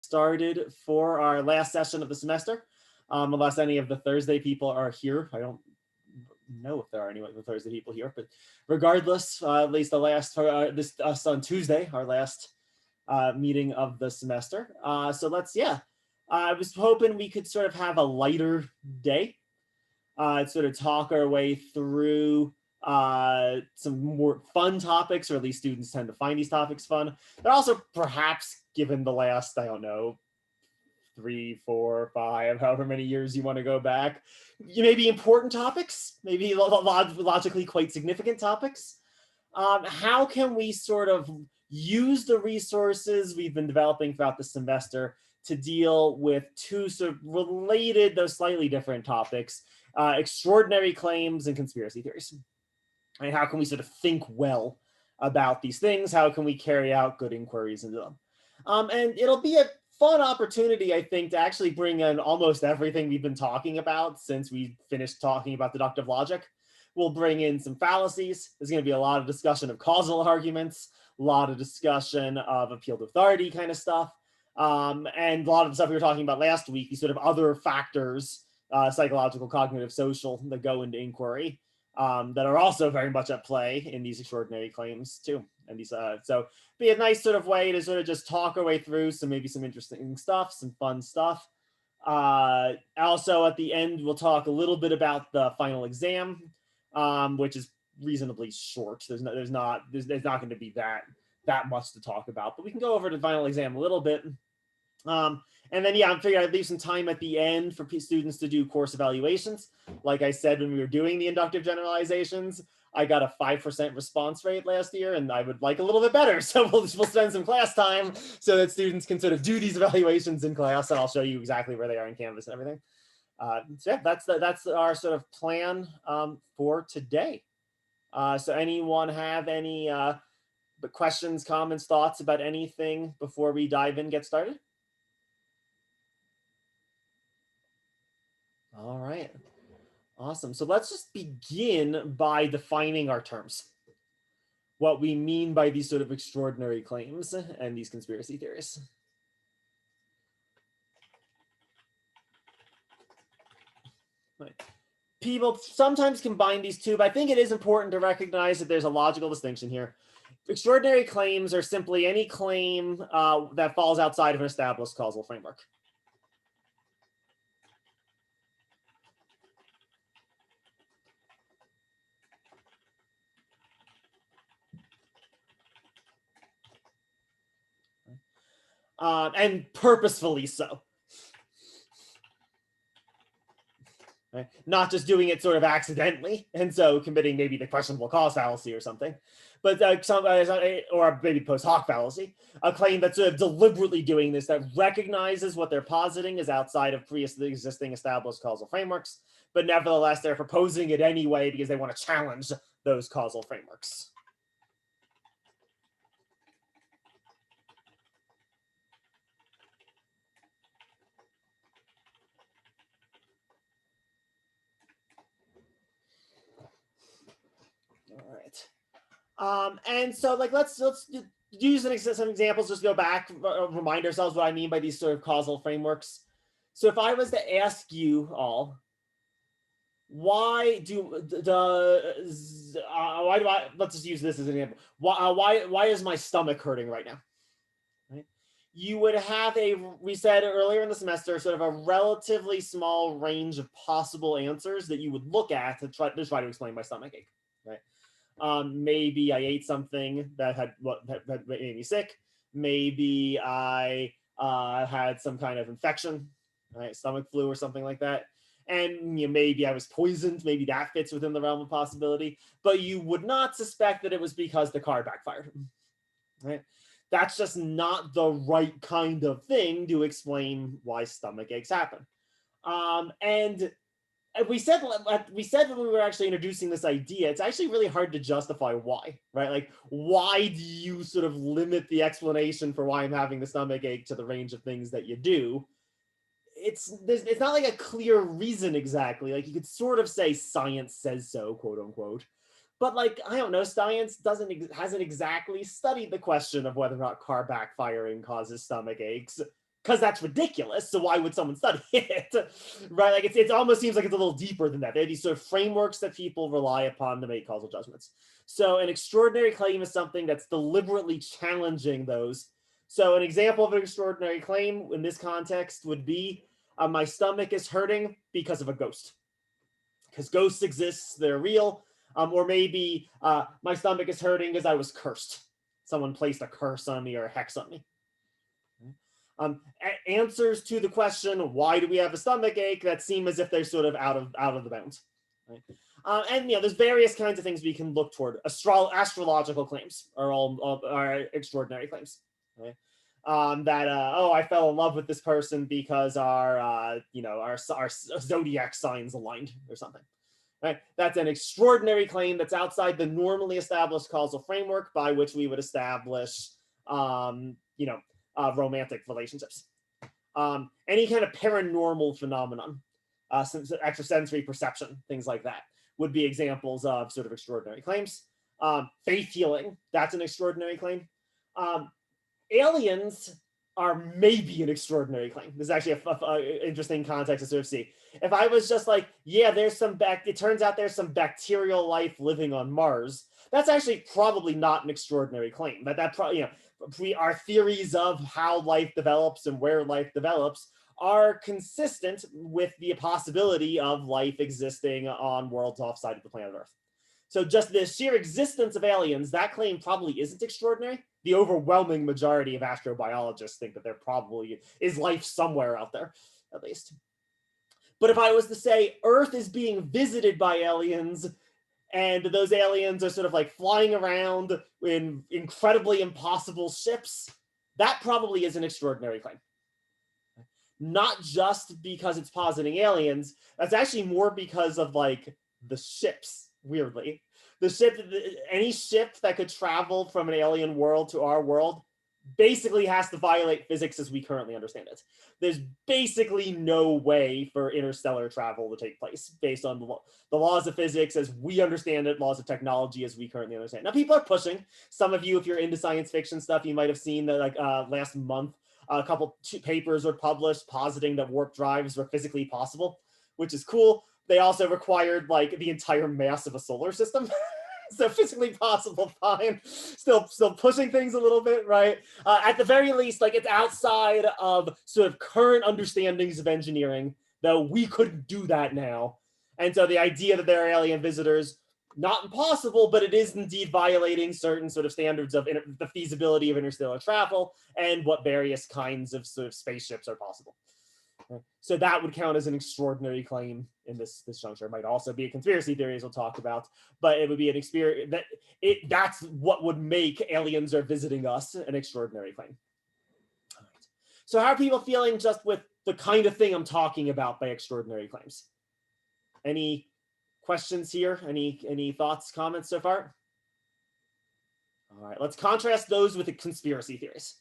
started for our last session of the semester, unless any of the Thursday people are here. I don't know if there are any of the Thursday people here, but regardless, at least the last, us on Tuesday, our last meeting of the semester. So I was hoping we could sort of have a lighter day, sort of talk our way through some more fun topics, or at least students tend to find these topics fun. They're also perhaps, given the last, I don't know, 3, 4, 5, however many years you want to go back, maybe important topics, maybe logically quite significant topics. How can we sort of use the resources we've been developing throughout the semester to deal with two sort of related, though slightly different topics, extraordinary claims and conspiracy theories? And how can we sort of think well about these things? How can we carry out good inquiries into them? And it'll be a fun opportunity, I think, to actually bring in almost everything we've been talking about since we finished talking about deductive logic. We'll bring in some fallacies. There's going to be a lot of discussion of causal arguments, a lot of discussion of appeal to authority kind of stuff, and a lot of the stuff we were talking about last week, these sort of other factors, psychological, cognitive, social, that go into inquiry, that are also very much at play in these extraordinary claims too. And these, so be a nice sort of way to sort of just talk our way through maybe some interesting stuff, some fun stuff. Also at the end, we'll talk a little bit about the final exam, which is reasonably short. There's not going to be that much to talk about, but we can go over the final exam a little bit. And then, I'm figuring I'd leave some time at the end for students to do course evaluations. Like I said, when we were doing the inductive generalizations, I got a 5% response rate last year, and I would like a little bit better. So we'll spend some class time so that students can sort of do these evaluations in class, and I'll show you exactly where they are in Canvas and everything. That's our sort of plan for today. So anyone have any questions, comments, thoughts about anything before we dive in, get started? All right, awesome. So let's just begin by defining our terms. What we mean by these sort of extraordinary claims and these conspiracy theories. Right. People sometimes combine these two, but I think it is important to recognize that there's a logical distinction here. Extraordinary claims are simply any claim that falls outside of an established causal framework. And purposefully so. Right? Not just doing it sort of accidentally, and so committing maybe the questionable cause fallacy or something, but or maybe post hoc fallacy, a claim that's sort of deliberately doing this, that recognizes what they're positing is outside of pre-existing established causal frameworks, but nevertheless they're proposing it anyway because they want to challenge those causal frameworks. All right. And so let's use some examples, just go back, remind ourselves what I mean by these sort of causal frameworks. So if I was to ask you all, why do let's just use this as an example. Why is my stomach hurting right now? Right? You would have we said earlier in the semester, sort of a relatively small range of possible answers that you would look at to try to explain my stomach ache, right? Maybe I ate something that made me sick. Maybe I had some kind of infection, right? Stomach flu or something like that. And maybe I was poisoned. Maybe that fits within the realm of possibility. But you would not suspect that it was because the car backfired, right? That's just not the right kind of thing to explain why stomach aches happen. And we said when we were actually introducing this idea, it's actually really hard to justify why, right? Like, why do you sort of limit the explanation for why I'm having the stomach ache to the range of things that you do? It's not like a clear reason exactly. Like, you could sort of say science says so, quote unquote, but like, I don't know, science hasn't exactly studied the question of whether or not car backfiring causes stomach aches because that's ridiculous. So why would someone study it, right? Like it almost seems like it's a little deeper than that. There are these sort of frameworks that people rely upon to make causal judgments. So an extraordinary claim is something that's deliberately challenging those. So an example of an extraordinary claim in this context would be, my stomach is hurting because of a ghost. Because ghosts exist, they're real. Or maybe my stomach is hurting because I was cursed. Someone placed a curse on me or a hex on me. Answers to the question, why do we have a stomach ache, that seem as if they're sort of out of the bounds. Right? And there's various kinds of things we can look toward. Astrological claims are extraordinary claims. Right? I fell in love with this person because our zodiac signs aligned or something. Right? That's an extraordinary claim that's outside the normally established causal framework by which we would establish, romantic relationships. Any kind of paranormal phenomenon, extrasensory perception, things like that would be examples of sort of extraordinary claims. Faith healing, that's an extraordinary claim. Aliens are maybe an extraordinary claim. This is actually an interesting context to sort of see. If I was just like, yeah, it turns out there's some bacterial life living on Mars, that's actually probably not an extraordinary claim. But our theories of how life develops and where life develops are consistent with the possibility of life existing on worlds offside of the planet Earth. So just the sheer existence of aliens, that claim probably isn't extraordinary. The overwhelming majority of astrobiologists think that there probably is life somewhere out there, at least. But if I was to say Earth is being visited by aliens, and those aliens are sort of like flying around in incredibly impossible ships, that probably is an extraordinary claim. Not just because it's positing aliens, that's actually more because of like the ships, weirdly. Any ship that could travel from an alien world to our world basically has to violate physics as we currently understand it. There's basically no way for interstellar travel to take place based on the laws of physics as we understand it, laws of technology as we currently understand. Now, people are pushing. Some of you, if you're into science fiction stuff, you might have seen that last month, a couple papers were published positing that warp drives were physically possible, which is cool. They also required like the entire mass of a solar system. So physically possible, fine. Still pushing things a little bit, right? At the very least, like it's outside of sort of current understandings of engineering, though we couldn't do that now. And so the idea that there are alien visitors, not impossible, but it is indeed violating certain sort of standards of the feasibility of interstellar travel and what various kinds of sort of spaceships are possible. So that would count as an extraordinary claim in this juncture. It might also be a conspiracy theory, as we'll talk about, but it would be an experience that's what would make aliens are visiting us an extraordinary claim. All right. So how are people feeling just with the kind of thing I'm talking about by extraordinary claims? Any questions here? Any thoughts, comments so far? All right, let's contrast those with the conspiracy theories.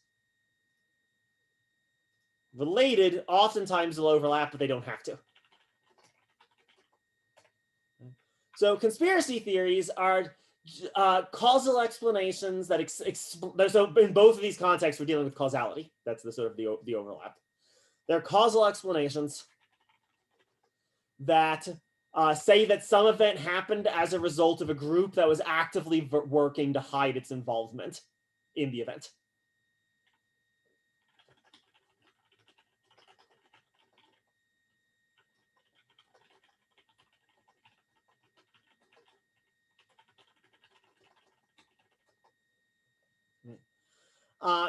Related, oftentimes they'll overlap, but they don't have to. So conspiracy theories are causal explanations that so in both of these contexts, we're dealing with causality. That's the sort of the overlap. They're causal explanations that say that some event happened as a result of a group that was actively working to hide its involvement in the event.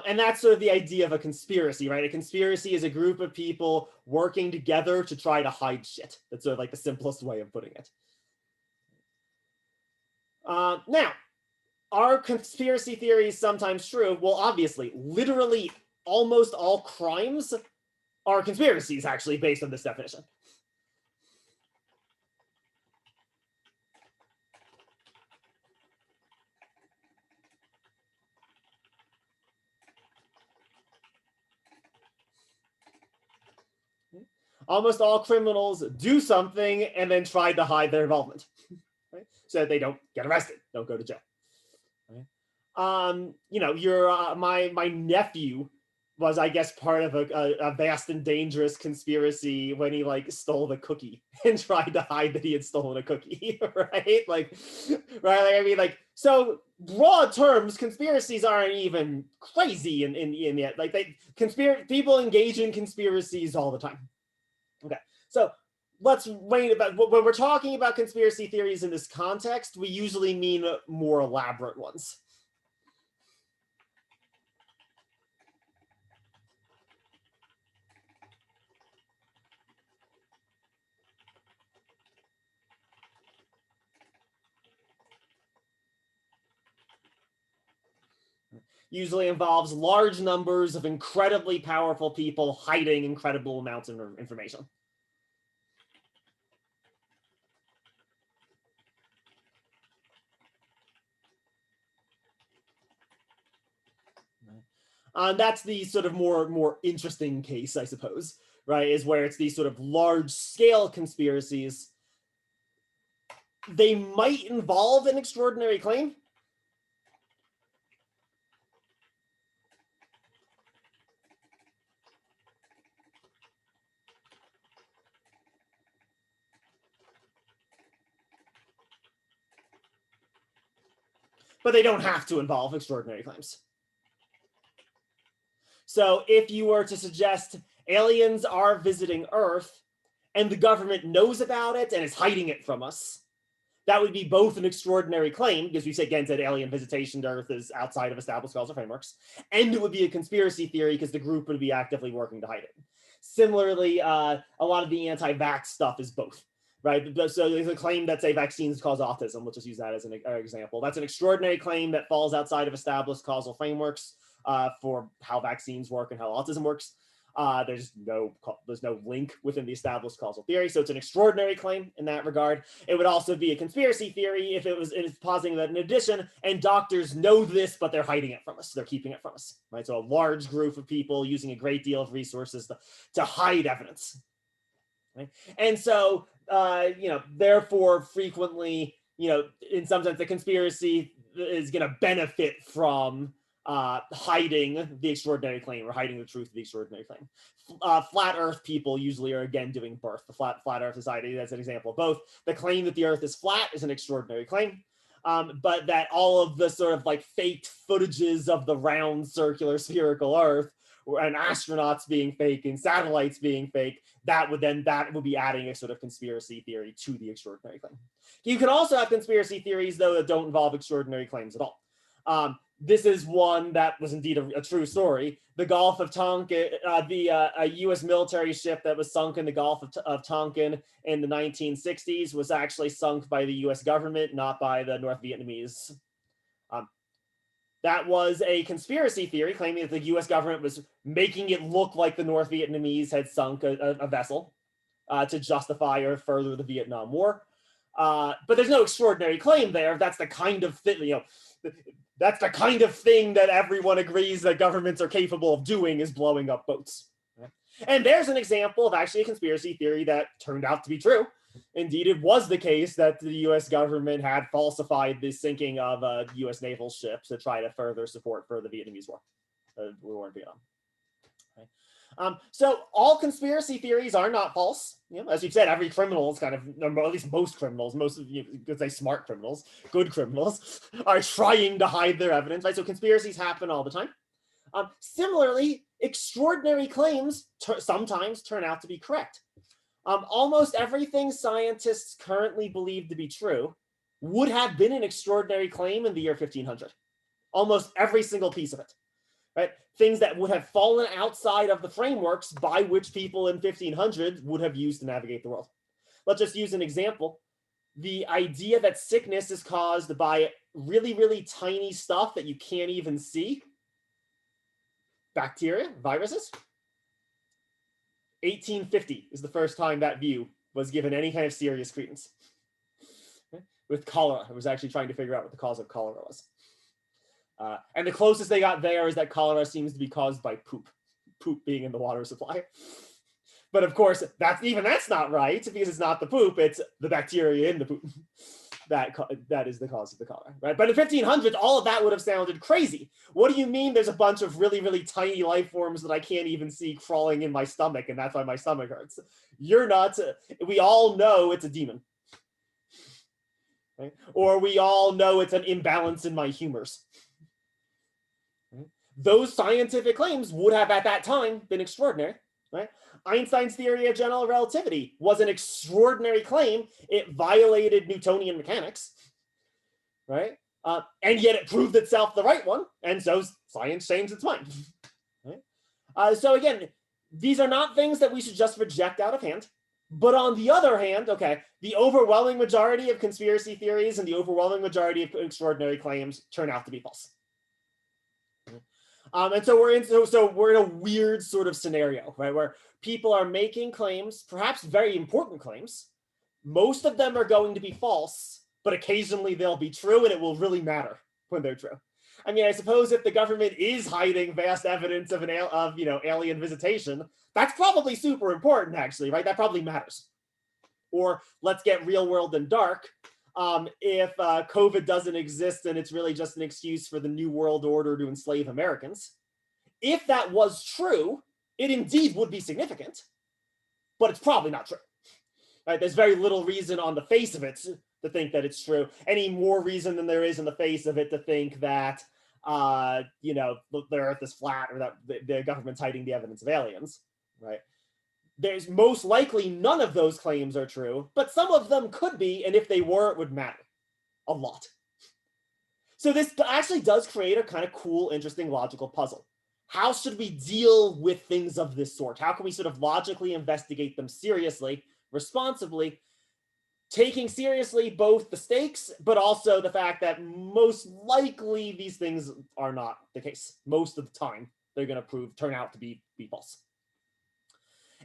And that's sort of the idea of a conspiracy, right? A conspiracy is a group of people working together to try to hide shit. That's sort of like the simplest way of putting it. Now, are conspiracy theories sometimes true? Well, obviously, literally almost all crimes are conspiracies, actually, based on this definition. Almost all criminals do something and then try to hide their involvement, right? So they don't get arrested, don't go to jail. Right? My nephew was, I guess, part of a vast and dangerous conspiracy when he like stole the cookie and tried to hide that he had stolen a cookie, right? Like, right? Like, I mean, like, so broad terms, conspiracies aren't even crazy in yet. Like, people engage in conspiracies all the time. Okay, so let's wait about when we're talking about conspiracy theories in this context, we usually mean more elaborate ones. Usually involves large numbers of incredibly powerful people hiding incredible amounts of information. That's the sort of more interesting case, I suppose, right? Is where it's these sort of large scale conspiracies. They might involve an extraordinary claim. But they don't have to involve extraordinary claims. So if you were to suggest aliens are visiting Earth and the government knows about it and is hiding it from us, that would be both an extraordinary claim, because we say again that alien visitation to Earth is outside of established causal frameworks, and it would be a conspiracy theory because the group would be actively working to hide it. Similarly, a lot of the anti-vax stuff is both, right? So there's a claim that, say, vaccines cause autism. Let's just use that as an example. That's an extraordinary claim that falls outside of established causal frameworks for how vaccines work and how autism works. There's no link within the established causal theory, so it's an extraordinary claim in that regard. It would also be a conspiracy theory if it was positing that in addition, and doctors know this, but they're hiding it from us. They're keeping it from us, right? So a large group of people using a great deal of resources to hide evidence, right? And so, therefore, frequently, in some sense, the conspiracy is going to benefit from hiding the extraordinary claim or hiding the truth of the extraordinary claim. Flat Earth people usually are again doing both. The flat Earth Society, as an example of both. The claim that the Earth is flat is an extraordinary claim, but that all of the sort of like faked footages of the round, circular, spherical Earth and astronauts being fake and satellites being fake, that would be adding a sort of conspiracy theory to the extraordinary claim. You can also have conspiracy theories, though, that don't involve extraordinary claims at all. This is one that was indeed a true story. The Gulf of Tonkin, a U.S. military ship that was sunk in the Gulf of Tonkin in the 1960s was actually sunk by the U.S. government, not by the North Vietnamese. That was a conspiracy theory claiming that the U.S. government was making it look like the North Vietnamese had sunk a vessel to justify or further the Vietnam War. But there's no extraordinary claim there. That's the kind of thing, that's the kind of thing that everyone agrees that governments are capable of doing, is blowing up boats. And there's an example of actually a conspiracy theory that turned out to be true. Indeed, it was the case that the U.S. government had falsified the sinking of a U.S. naval ship to try to further support for the Vietnamese War. War in Vietnam. So all conspiracy theories are not false. As you've said, every criminal is kind of, or at least most criminals, most of you could say smart criminals, good criminals, are trying to hide their evidence, right? So conspiracies happen all the time. Similarly, extraordinary claims sometimes turn out to be correct. Almost everything scientists currently believe to be true would have been an extraordinary claim in the year 1500. Almost every single piece of it. Right? Things that would have fallen outside of the frameworks by which people in 1500 would have used to navigate the world. Let's just use an example. The idea that sickness is caused by really, really tiny stuff that you can't even see. Bacteria, viruses. 1850 is the first time that view was given any kind of serious credence. With cholera, it was actually trying to figure out what the cause of cholera was. And the closest they got there is that cholera seems to be caused by poop being in the water supply. But of course, that's not right, because it's not the poop, it's the bacteria in the poop. that is the cause of the cholera, right? But in 1500s, all of that would have sounded crazy. What do you mean there's a bunch of really, really tiny life forms that I can't even see crawling in my stomach, and that's why my stomach hurts? You're not. We all know it's a demon. Right? Or we all know it's an imbalance in my humors. Right? Those scientific claims would have at that time been extraordinary. Right? Einstein's theory of general relativity was an extraordinary claim. It violated Newtonian mechanics, right? And yet it proved itself the right one, and so science changed its mind. Right? So again, these are not things that we should just reject out of hand. But on the other hand, okay, the overwhelming majority of conspiracy theories and the overwhelming majority of extraordinary claims turn out to be false. And so we're in a weird sort of scenario, right, where people are making claims, perhaps very important claims. Most of them are going to be false, but occasionally they'll be true, and it will really matter when they're true. I mean, I suppose if the government is hiding vast evidence of alien visitation, that's probably super important, actually, right? That probably matters. Or let's get real world and dark. If COVID doesn't exist and it's really just an excuse for the New World Order to enslave Americans, if that was true, it indeed would be significant, but it's probably not true. Right? There's very little reason on the face of it to think that it's true. Any more reason than there is in the face of it to think that the Earth is flat, or that the government's hiding the evidence of aliens, right? There's most likely none of those claims are true, but some of them could be, and if they were, it would matter a lot. So this actually does create a kind of cool, interesting, logical puzzle. How should we deal with things of this sort? How can we sort of logically investigate them seriously, responsibly, taking seriously both the stakes, but also the fact that most likely these things are not the case. Most of the time, they're going to turn out to be false.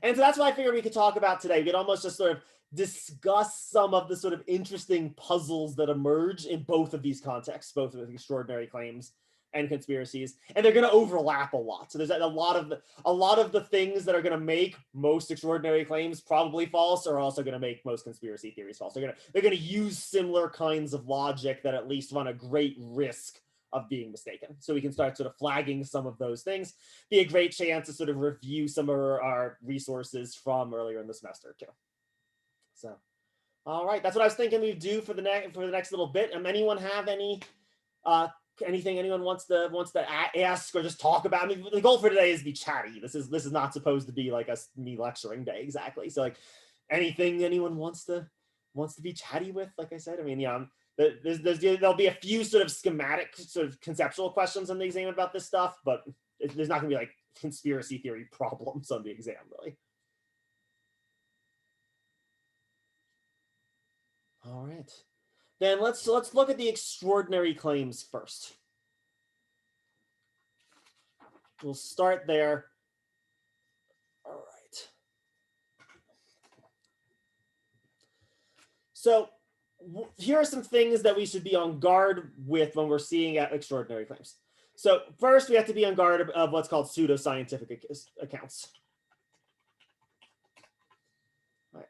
And so that's what I figured we could talk about today. We could almost just sort of discuss some of the sort of interesting puzzles that emerge in both of these contexts, both with extraordinary claims and conspiracies, and they're going to overlap a lot. So there's a lot of the things that are going to make most extraordinary claims probably false are also going to make most conspiracy theories false. They're going to use similar kinds of logic that at least run a great risk of being mistaken. So we can start sort of flagging some of those things. Be a great chance to sort of review some of our resources from earlier in the semester too. So, all right, that's what I was thinking we'd do for the next little bit. Anyone have anything anyone wants to ask or just talk about? I mean, the goal for today is to be chatty. This is not supposed to be like me lecturing day exactly. So like anything anyone wants to be chatty with, like I said. I mean, yeah. There'll be a few sort of schematic, sort of conceptual questions on the exam about this stuff, but there's not going to be like conspiracy theory problems on the exam, really. All right, then let's look at the extraordinary claims first. We'll start there. All right. So here are some things that we should be on guard with when we're seeing extraordinary claims. So first, we have to be on guard of what's called pseudoscientific accounts. All right.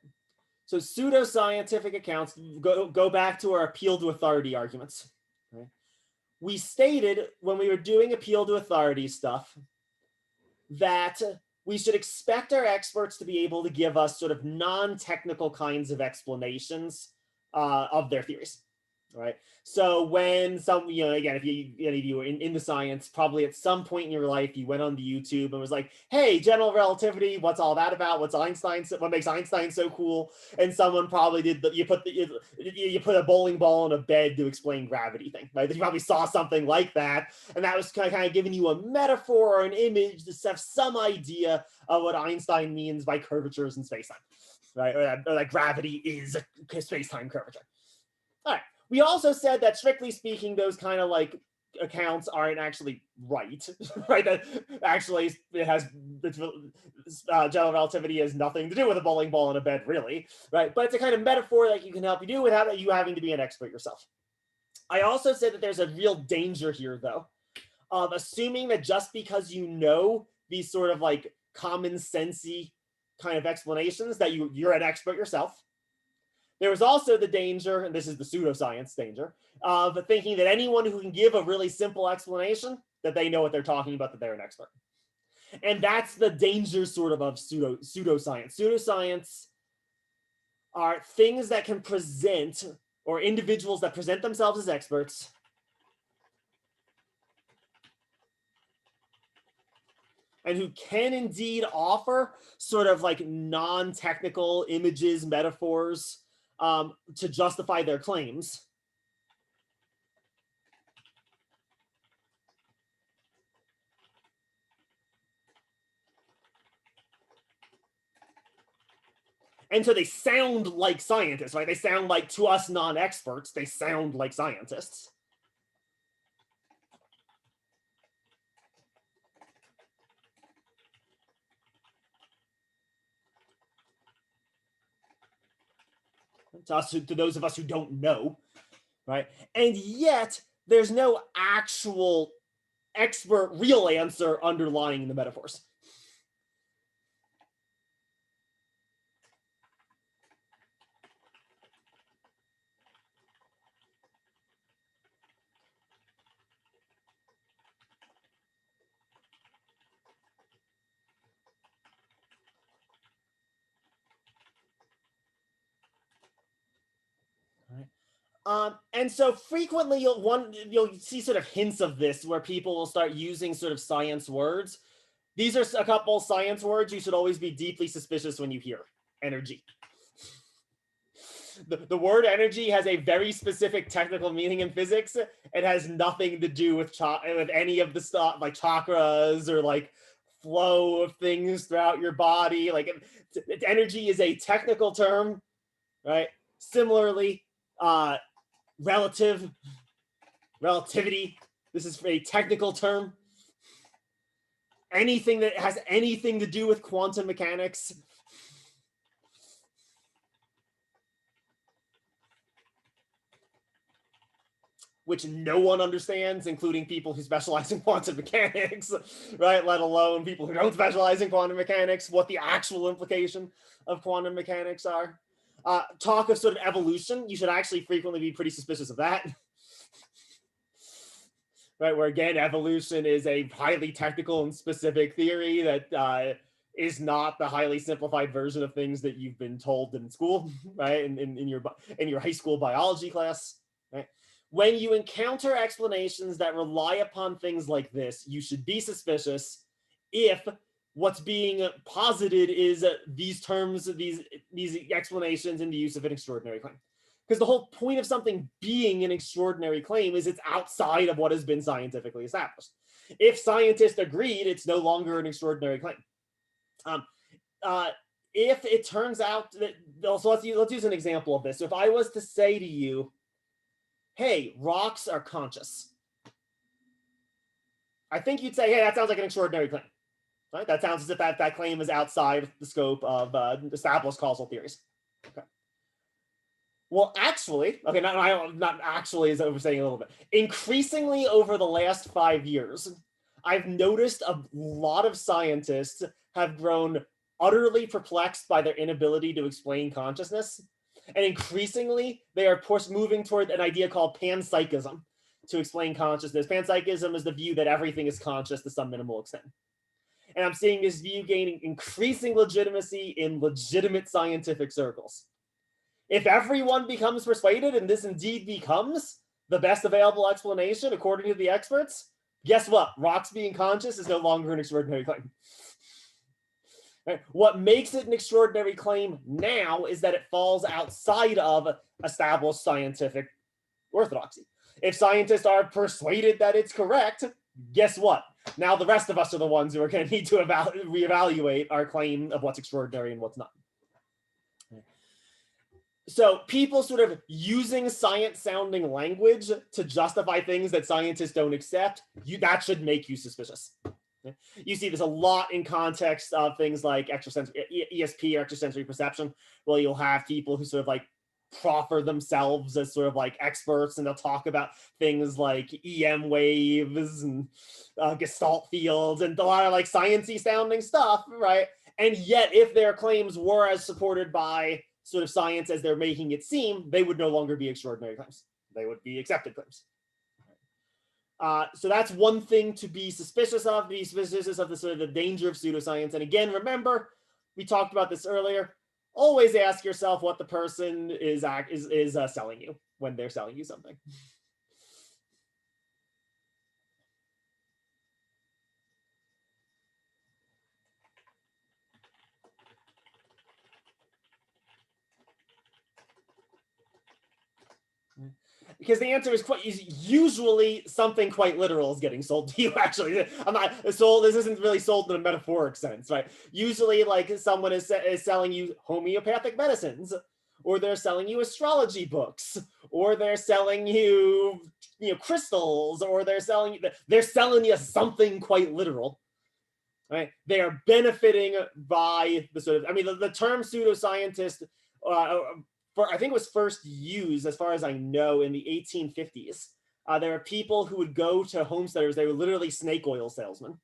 So pseudoscientific accounts go back to our appeal to authority arguments. Right? We stated when we were doing appeal to authority stuff that we should expect our experts to be able to give us sort of non-technical kinds of explanations of their theories, right? So when again, if any of you are in the science, probably at some point in your life, you went on the YouTube and was like, hey, general relativity, what's all that about? What makes Einstein so cool? And someone probably you put a bowling ball in a bed to explain gravity thing, right? You probably saw something like that. And that was kind of giving you a metaphor or an image to have some idea of what Einstein means by curvatures in space-time. Right, or that gravity is a space-time curvature. All right. We also said that strictly speaking, those kind of like accounts aren't actually right, right? That actually general relativity has nothing to do with a bowling ball in a bed, really, right? But it's a kind of metaphor that you can help you do without you having to be an expert yourself. I also said that there's a real danger here, though, of assuming that just because you know these sort of like common sensey kind of explanations that you're an expert yourself. There was also the danger, and this is the pseudoscience danger, of thinking that anyone who can give a really simple explanation, that they know what they're talking about, that they're an expert. And that's the danger sort of pseudoscience. Pseudoscience are things that can present, or individuals that present themselves as experts, and who can indeed offer sort of like non-technical images, metaphors, to justify their claims. And so they sound like scientists, right? They sound like, to us non-experts, they sound like scientists. To us, to those of us who don't know, right? And yet there's no actual expert real answer underlying the metaphors. And so frequently you'll see sort of hints of this where people will start using sort of science words. These are a couple science words you should always be deeply suspicious when you hear. Energy. The word energy has a very specific technical meaning in physics. It has nothing to do with any of the stuff like chakras or like flow of things throughout your body. Like energy is a technical term, right? Similarly, relativity, this is a technical term. Anything that has anything to do with quantum mechanics, which no one understands, including people who specialize in quantum mechanics, right? Let alone people who don't specialize in quantum mechanics, what the actual implication of quantum mechanics are. Talk of sort of evolution, you should actually frequently be pretty suspicious of that. Right, where again, evolution is a highly technical and specific theory that is not the highly simplified version of things that you've been told in school, right? In your high school biology class, right? When you encounter explanations that rely upon things like this, you should be suspicious if what's being posited is these terms, these explanations in the use of an extraordinary claim. Because the whole point of something being an extraordinary claim is it's outside of what has been scientifically established. If scientists agreed, it's no longer an extraordinary claim. If it turns out that, so let's use an example of this. So if I was to say to you, hey, rocks are conscious, I think you'd say, hey, that sounds like an extraordinary claim. Right? That sounds as if that claim is outside the scope of established causal theories. Okay. Well, actually, okay, not actually is overstating a little bit. Increasingly over the last 5 years, I've noticed a lot of scientists have grown utterly perplexed by their inability to explain consciousness. And increasingly, they are moving toward an idea called panpsychism to explain consciousness. Panpsychism is the view that everything is conscious to some minimal extent. And I'm seeing this view gaining increasing legitimacy in legitimate scientific circles. If everyone becomes persuaded and this indeed becomes the best available explanation according to the experts, guess what? Rocks being conscious is no longer an extraordinary claim. Right? What makes it an extraordinary claim now is that it falls outside of established scientific orthodoxy. If scientists are persuaded that it's correct, guess what? Now the rest of us are the ones who are going to need to reevaluate our claim of what's extraordinary and what's not. So people sort of using science-sounding language to justify things that scientists don't accept, that should make you suspicious. You see this a lot in context of things like ESP, or extrasensory perception, where you'll have people who sort of like proffer themselves as sort of like experts, and they'll talk about things like EM waves and Gestalt fields and a lot of like sciencey sounding stuff, right? And yet, if their claims were as supported by sort of science as they're making it seem, they would no longer be extraordinary claims. They would be accepted claims. So that's one thing to be suspicious of. Be suspicious of the sort of the danger of pseudoscience. And again, remember, we talked about this earlier. Always ask yourself what the person is selling you when they're selling you something. Because the answer is usually something quite literal is getting sold to you. Actually, I'm not sold. This isn't really sold in a metaphoric sense, right? Usually, like someone is selling you homeopathic medicines, or they're selling you astrology books, or they're selling you, crystals, or they're selling you something quite literal. Right? They are benefiting by the sort of. I mean, the term pseudoscientist. I think it was first used, as far as I know, in the 1850s. There are people who would go to homesteaders. They were literally snake oil salesmen.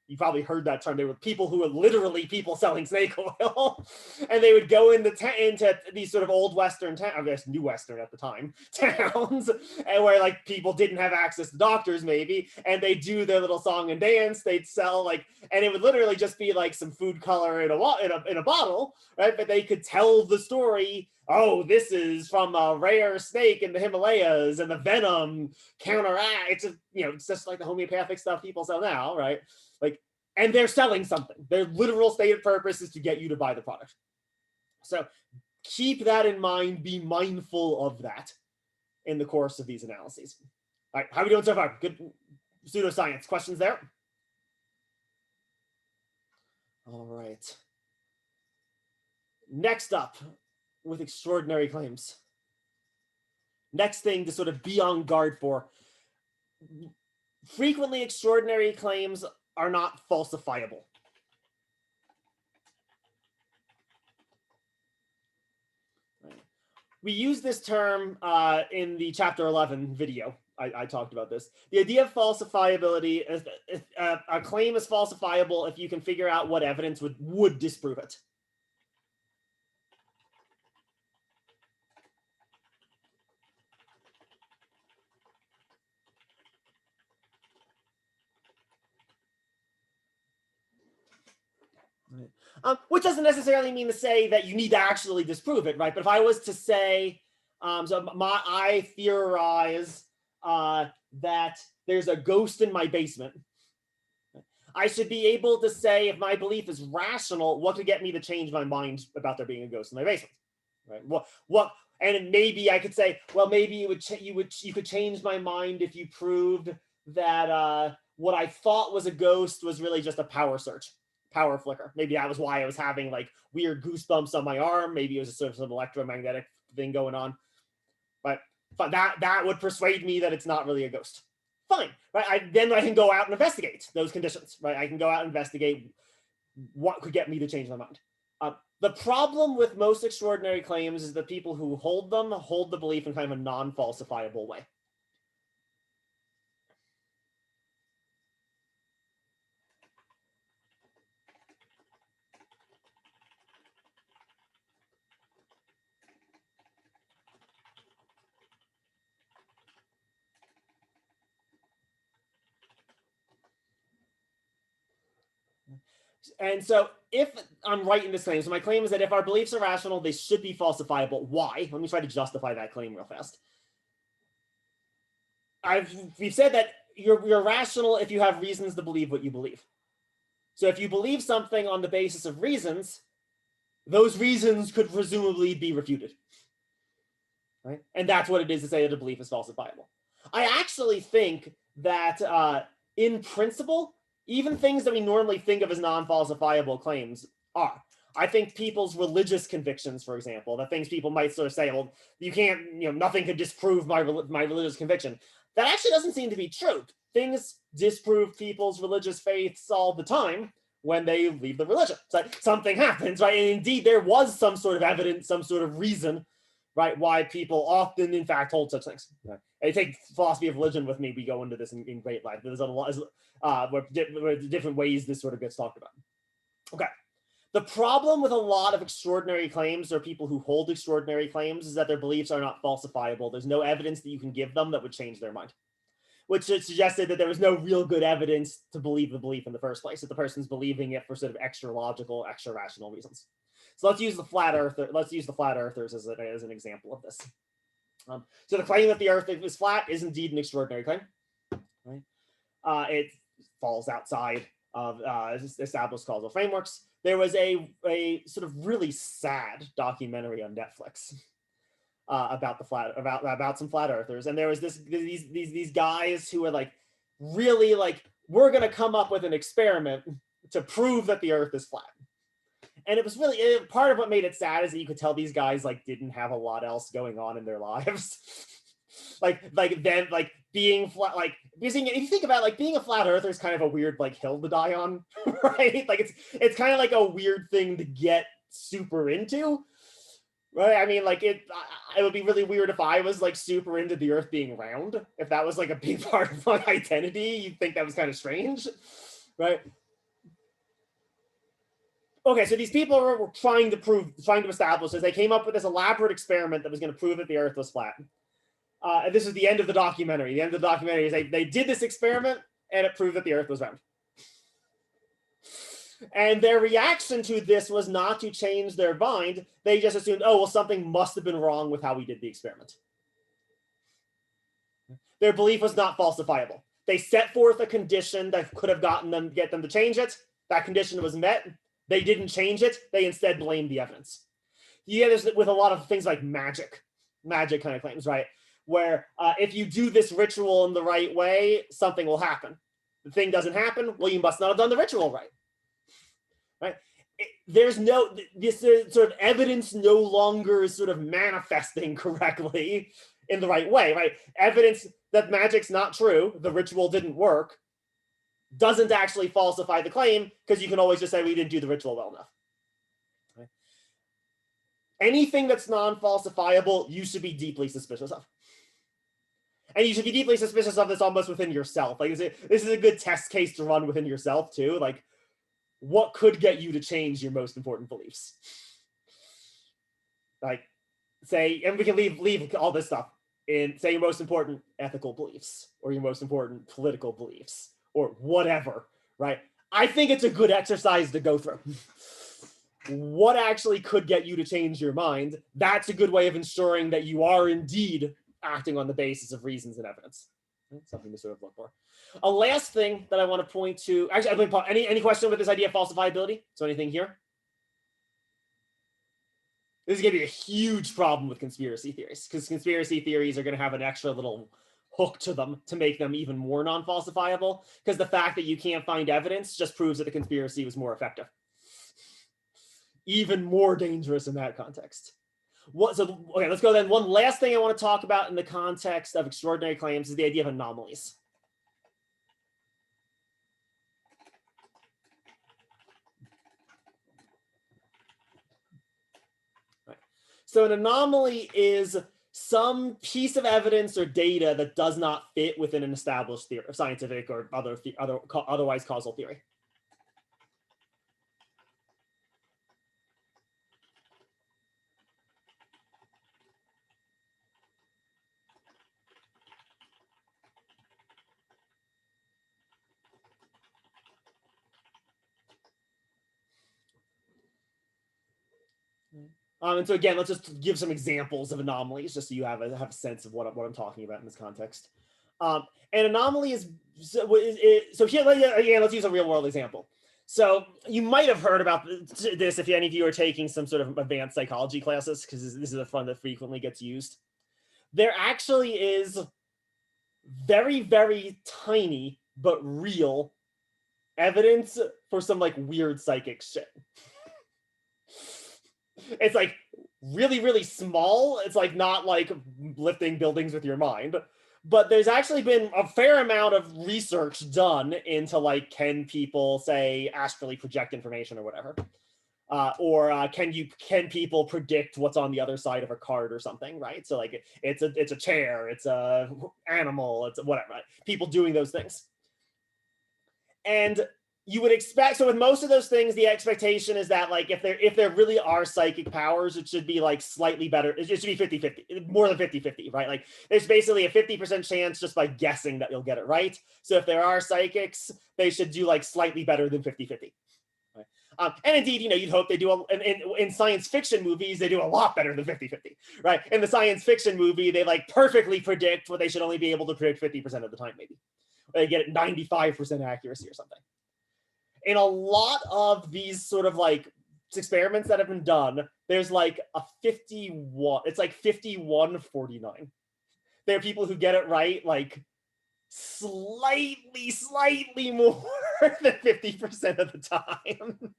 You probably heard that term. They were people who were literally people selling snake oil. And they would go into these sort of old Western towns, I guess New Western at the time, towns, and where like people didn't have access to doctors maybe, and they do their little song and dance. They'd sell and it would literally just be like some food color in a bottle, right? But they could tell the story. Oh, this is from a rare snake in the Himalayas, and the venom counteracts. It's just like the homeopathic stuff people sell now, right? And they're selling something. Their literal stated purpose is to get you to buy the product. So keep that in mind. Be mindful of that in the course of these analyses. All right, how are we doing so far? Good pseudoscience. Questions there? All right. Next up, with extraordinary claims. Next thing to sort of be on guard for. Frequently, extraordinary claims are not falsifiable. We use this term in the chapter 11 video. I talked about this. The idea of falsifiability is that a claim is falsifiable if you can figure out what evidence would disprove it. Which doesn't necessarily mean to say that you need to actually disprove it, right? But if I was to say, I theorize that there's a ghost in my basement, I should be able to say, if my belief is rational, what could get me to change my mind about there being a ghost in my basement, right? What? And maybe I could say, well, maybe you could change my mind if you proved that what I thought was a ghost was really just a power flicker. Maybe that was why I was having like weird goosebumps on my arm. Maybe it was a sort of some electromagnetic thing going on. But that would persuade me that it's not really a ghost. Fine, right? Then I can go out and investigate those conditions, right? I can go out and investigate what could get me to change my mind. The problem with most extraordinary claims is that people who hold the belief in kind of a non-falsifiable way. And so if I'm right in this claim, so my claim is that if our beliefs are rational, they should be falsifiable. Why? Let me try to justify that claim real fast. We've said that you're rational if you have reasons to believe what you believe. So if you believe something on the basis of reasons, those reasons could presumably be refuted. Right? And that's what it is to say that a belief is falsifiable. I actually think that in principle, even things that we normally think of as non-falsifiable claims are. I think people's religious convictions, for example, the things people might sort of say, well, you can't, nothing could disprove my religious conviction. That actually doesn't seem to be true. Things disprove people's religious faiths all the time when they leave the religion. So something happens, right? And indeed, there was some sort of evidence, some sort of reason, right, why people often, in fact, hold such things. Right? I take philosophy of religion with me. We go into this in great length. There's a lot, different ways this sort of gets talked about. Okay. The problem with a lot of extraordinary claims or people who hold extraordinary claims is that their beliefs are not falsifiable. There's no evidence that you can give them that would change their mind, which suggested that there was no real good evidence to believe the belief in the first place, that the person's believing it for sort of extra logical, extra rational reasons. So let's use the flat earther. Let's use the flat earthers as an example of this. So the claim that the Earth is flat is indeed an extraordinary claim. Right? It falls outside of established causal frameworks. There was a sort of really sad documentary on Netflix about some flat earthers, and there was these guys who were like really like, we're gonna come up with an experiment to prove that the Earth is flat. And it was really part of what made it sad is that you could tell these guys like didn't have a lot else going on in their lives. like being flat, like because if you think about it, like being a flat earther is kind of a weird like hill to die on, right? Like it's kind of like a weird thing to get super into, right? I mean, like it would be really weird if I was like super into the Earth being round. If that was like a big part of my identity, you'd think that was kind of strange, right? Okay, so these people were trying to establish this. They came up with this elaborate experiment that was going to prove that the Earth was flat. And this is the end of the documentary. The end of the documentary is they did this experiment and it proved that the Earth was round. And their reaction to this was not to change their mind. They just assumed, oh, well, something must have been wrong with how we did the experiment. Their belief was not falsifiable. They set forth a condition that could have get them to change it. That condition was met. They didn't change it. They instead blamed the evidence. You get this with a lot of things like magic kind of claims, right? Where if you do this ritual in the right way, something will happen. The thing doesn't happen, well, you must not have done the ritual right. Right? There's this sort of evidence no longer is sort of manifesting correctly in the right way, right? Evidence that magic's not true, the ritual didn't work, doesn't actually falsify the claim because you can always just say we didn't do the ritual well enough. Okay. Anything that's non-falsifiable, you should be deeply suspicious of. And you should be deeply suspicious of this almost within yourself. Like this is a good test case to run within yourself too. Like, what could get you to change your most important beliefs? Like, say, and we can leave all this stuff in, say, your most important ethical beliefs or your most important political beliefs or whatever, right? I think it's a good exercise to go through. What actually could get you to change your mind? That's a good way of ensuring that you are indeed acting on the basis of reasons and evidence. Something to sort of look for. A last thing that I want to point to, actually, any question with this idea of falsifiability? So anything here? This is going to be a huge problem with conspiracy theories because conspiracy theories are going to have an extra little hook to them to make them even more non-falsifiable, because the fact that you can't find evidence just proves that the conspiracy was more effective. Even more dangerous in that context. Okay, let's go then. One last thing I want to talk about in the context of extraordinary claims is the idea of anomalies. Right. So an anomaly is some piece of evidence or data that does not fit within an established theory, scientific or otherwise causal theory. And so again, let's just give some examples of anomalies, just so you have a sense of what I'm talking about in this context. An anomaly is so here. Again, let's use a real world example. So you might have heard about this if any of you are taking some sort of advanced psychology classes, because this is a fund that frequently gets used. There actually is very, very tiny but real evidence for some like weird psychic shit. It's like really, really small. It's like not like lifting buildings with your mind, but there's actually been a fair amount of research done into like, can people say astrally project information or whatever, or can people predict what's on the other side of a card or something, right? So like it's a chair, it's a animal, it's whatever, right? People doing those things. And you would expect, so with most of those things, the expectation is that like if there really are psychic powers, it should be like slightly better. It should be 50-50, more than 50-50, right? Like there's basically a 50% chance just by guessing that you'll get it right. So if there are psychics, they should do like slightly better than 50-50. Right? And indeed, you'd hope they do, in science fiction movies, they do a lot better than 50-50, right? In the science fiction movie, they like perfectly predict what they should only be able to predict 50% of the time, maybe. They get 95% accuracy or something. In a lot of these sort of like experiments that have been done, there's like a 51, it's like 51-49. There are people who get it right like slightly more than 50% of the time.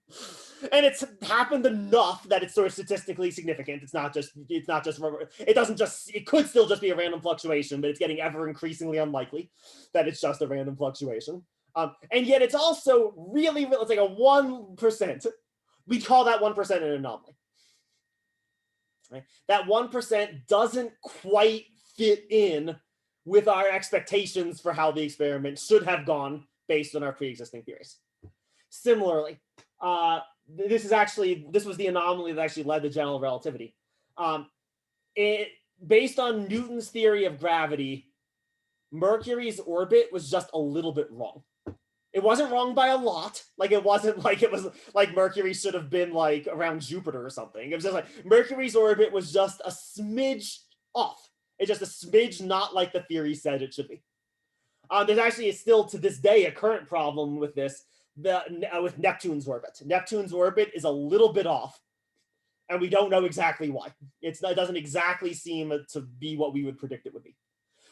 And it's happened enough that it's sort of statistically significant. It could still just be a random fluctuation, but it's getting ever increasingly unlikely that it's just a random fluctuation. And yet it's also really, it's like a 1%. We call that 1% an anomaly. Right? That 1% doesn't quite fit in with our expectations for how the experiment should have gone based on our pre-existing theories. Similarly, this was the anomaly that actually led to general relativity. Based on Newton's theory of gravity, Mercury's orbit was just a little bit wrong. It wasn't wrong by a lot. Like it wasn't like it was like Mercury should have been like around Jupiter or something. It was just like Mercury's orbit was just a smidge off. It's just a smidge not like the theory said it should be. There's actually still to this day a current problem with this, with Neptune's orbit. Neptune's orbit is a little bit off, and we don't know exactly why. It doesn't exactly seem to be what we would predict it would be.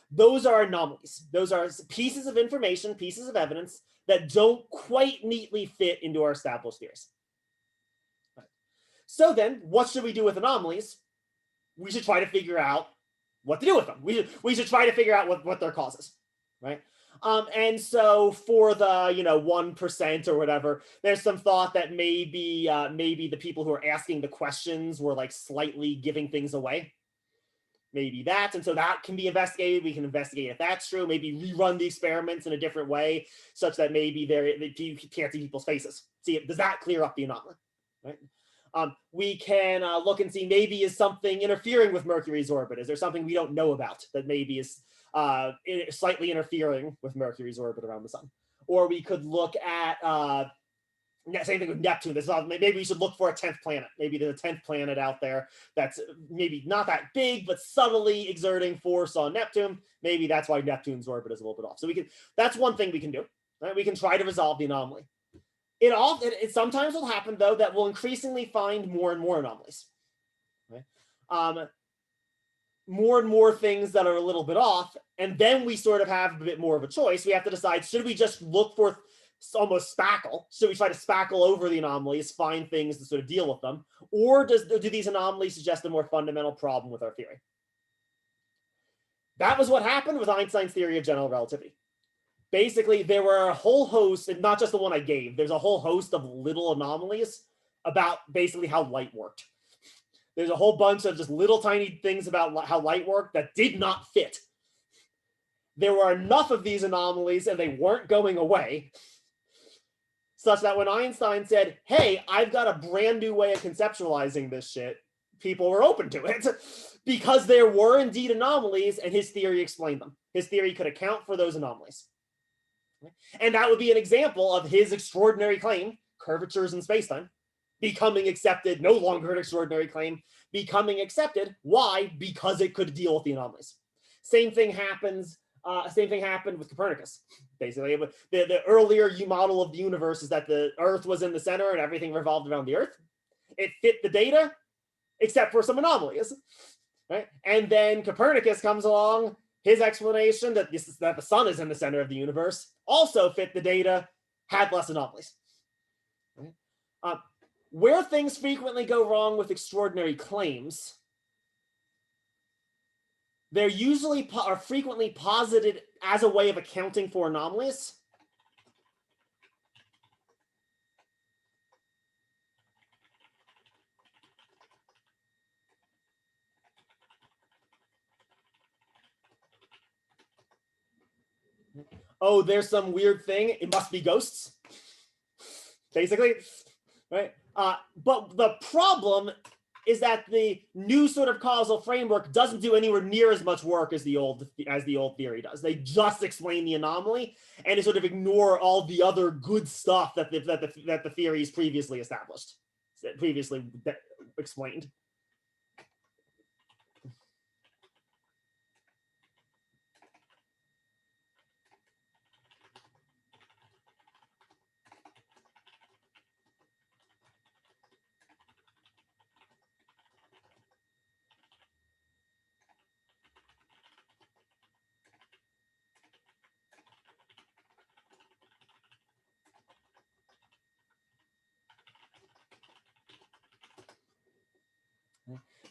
Those are anomalies. Those are pieces of information, pieces of evidence that don't quite neatly fit into our established theories. Right. So then, what should we do with anomalies? We should try to figure out what to do with them. We should try to figure out what their cause is, right? And so for the 1% or whatever, there's some thought that maybe the people who are asking the questions were like slightly giving things away. Maybe that, and so that can be investigated. We can investigate if that's true. Maybe rerun the experiments in a different way, such that maybe you can't see people's faces. See, does that clear up the anomaly? Right. We can look and see maybe is something interfering with Mercury's orbit. Is there something we don't know about that maybe is slightly interfering with Mercury's orbit around the sun? Or we could look at same thing with Neptune. Maybe we should look for a 10th planet. Maybe there's a 10th planet out there that's maybe not that big, but subtly exerting force on Neptune. Maybe that's why Neptune's orbit is a little bit off. So that's one thing we can do. Right? We can try to resolve the anomaly. It sometimes will happen, though, that we'll increasingly find more and more anomalies. Right? More and more things that are a little bit off, and then we sort of have a bit more of a choice. We have to decide, should we just look for almost spackle? Should we try to spackle over the anomalies, find things to sort of deal with them? Or do these anomalies suggest a more fundamental problem with our theory? That was what happened with Einstein's theory of general relativity. Basically, there were a whole host, and not just the one I gave, there's a whole host of little anomalies about basically how light worked. There's a whole bunch of just little tiny things about how light worked that did not fit. There were enough of these anomalies, and they weren't going away, such that when Einstein said, hey, I've got a brand new way of conceptualizing this shit, people were open to it because there were indeed anomalies, and his theory explained them. His theory could account for those anomalies. And that would be an example of his extraordinary claim, curvatures in spacetime, becoming accepted, no longer an extraordinary claim, becoming accepted. Why? Because it could deal with the anomalies. Same thing happened with Copernicus. Basically, the earlier model of the universe is that the Earth was in the center and everything revolved around the Earth. It fit the data, except for some anomalies. Right? And then Copernicus comes along. His explanation that the sun is in the center of the universe also fit the data, had less anomalies. Right? Where things frequently go wrong with extraordinary claims, they're usually are frequently posited as a way of accounting for anomalies. Oh, there's some weird thing. It must be ghosts. basically, right? But the problem is that the new sort of causal framework doesn't do anywhere near as much work as the old theory does. They just explain the anomaly and they sort of ignore all the other good stuff that the theories previously established, previously explained.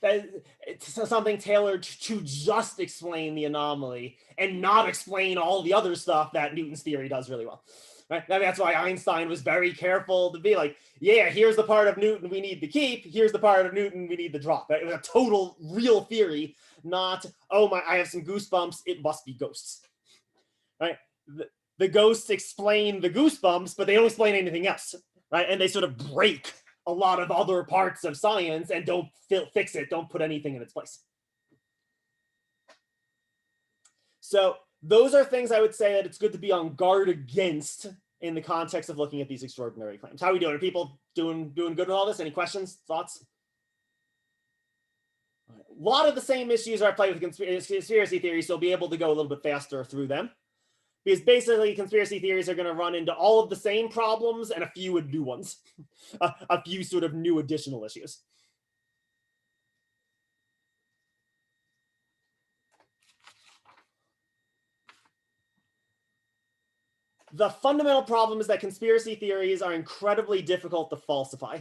It's something tailored to just explain the anomaly and not explain all the other stuff that Newton's theory does really well. Right? That's why Einstein was very careful to be like, yeah, here's the part of Newton we need to keep. Here's the part of Newton we need to drop. It was a total real theory, not, oh my, I have some goosebumps, it must be ghosts. Right? The ghosts explain the goosebumps, but they don't explain anything else. Right? And they sort of break a lot of other parts of science and don't fix it, don't put anything in its place. So those are things I would say that it's good to be on guard against in the context of looking at these extraordinary claims. How are we doing? Are people doing good with all this? Any questions, thoughts? A lot of the same issues are at play with conspiracy theories, so we'll be able to go a little bit faster through them. Because basically conspiracy theories are going to run into all of the same problems and a few new ones, a few sort of new additional issues. The fundamental problem is that conspiracy theories are incredibly difficult to falsify.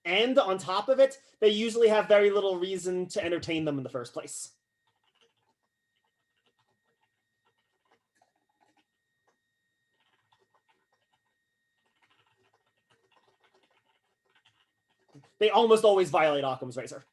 And on top of it, they usually have very little reason to entertain them in the first place. They almost always violate Occam's razor.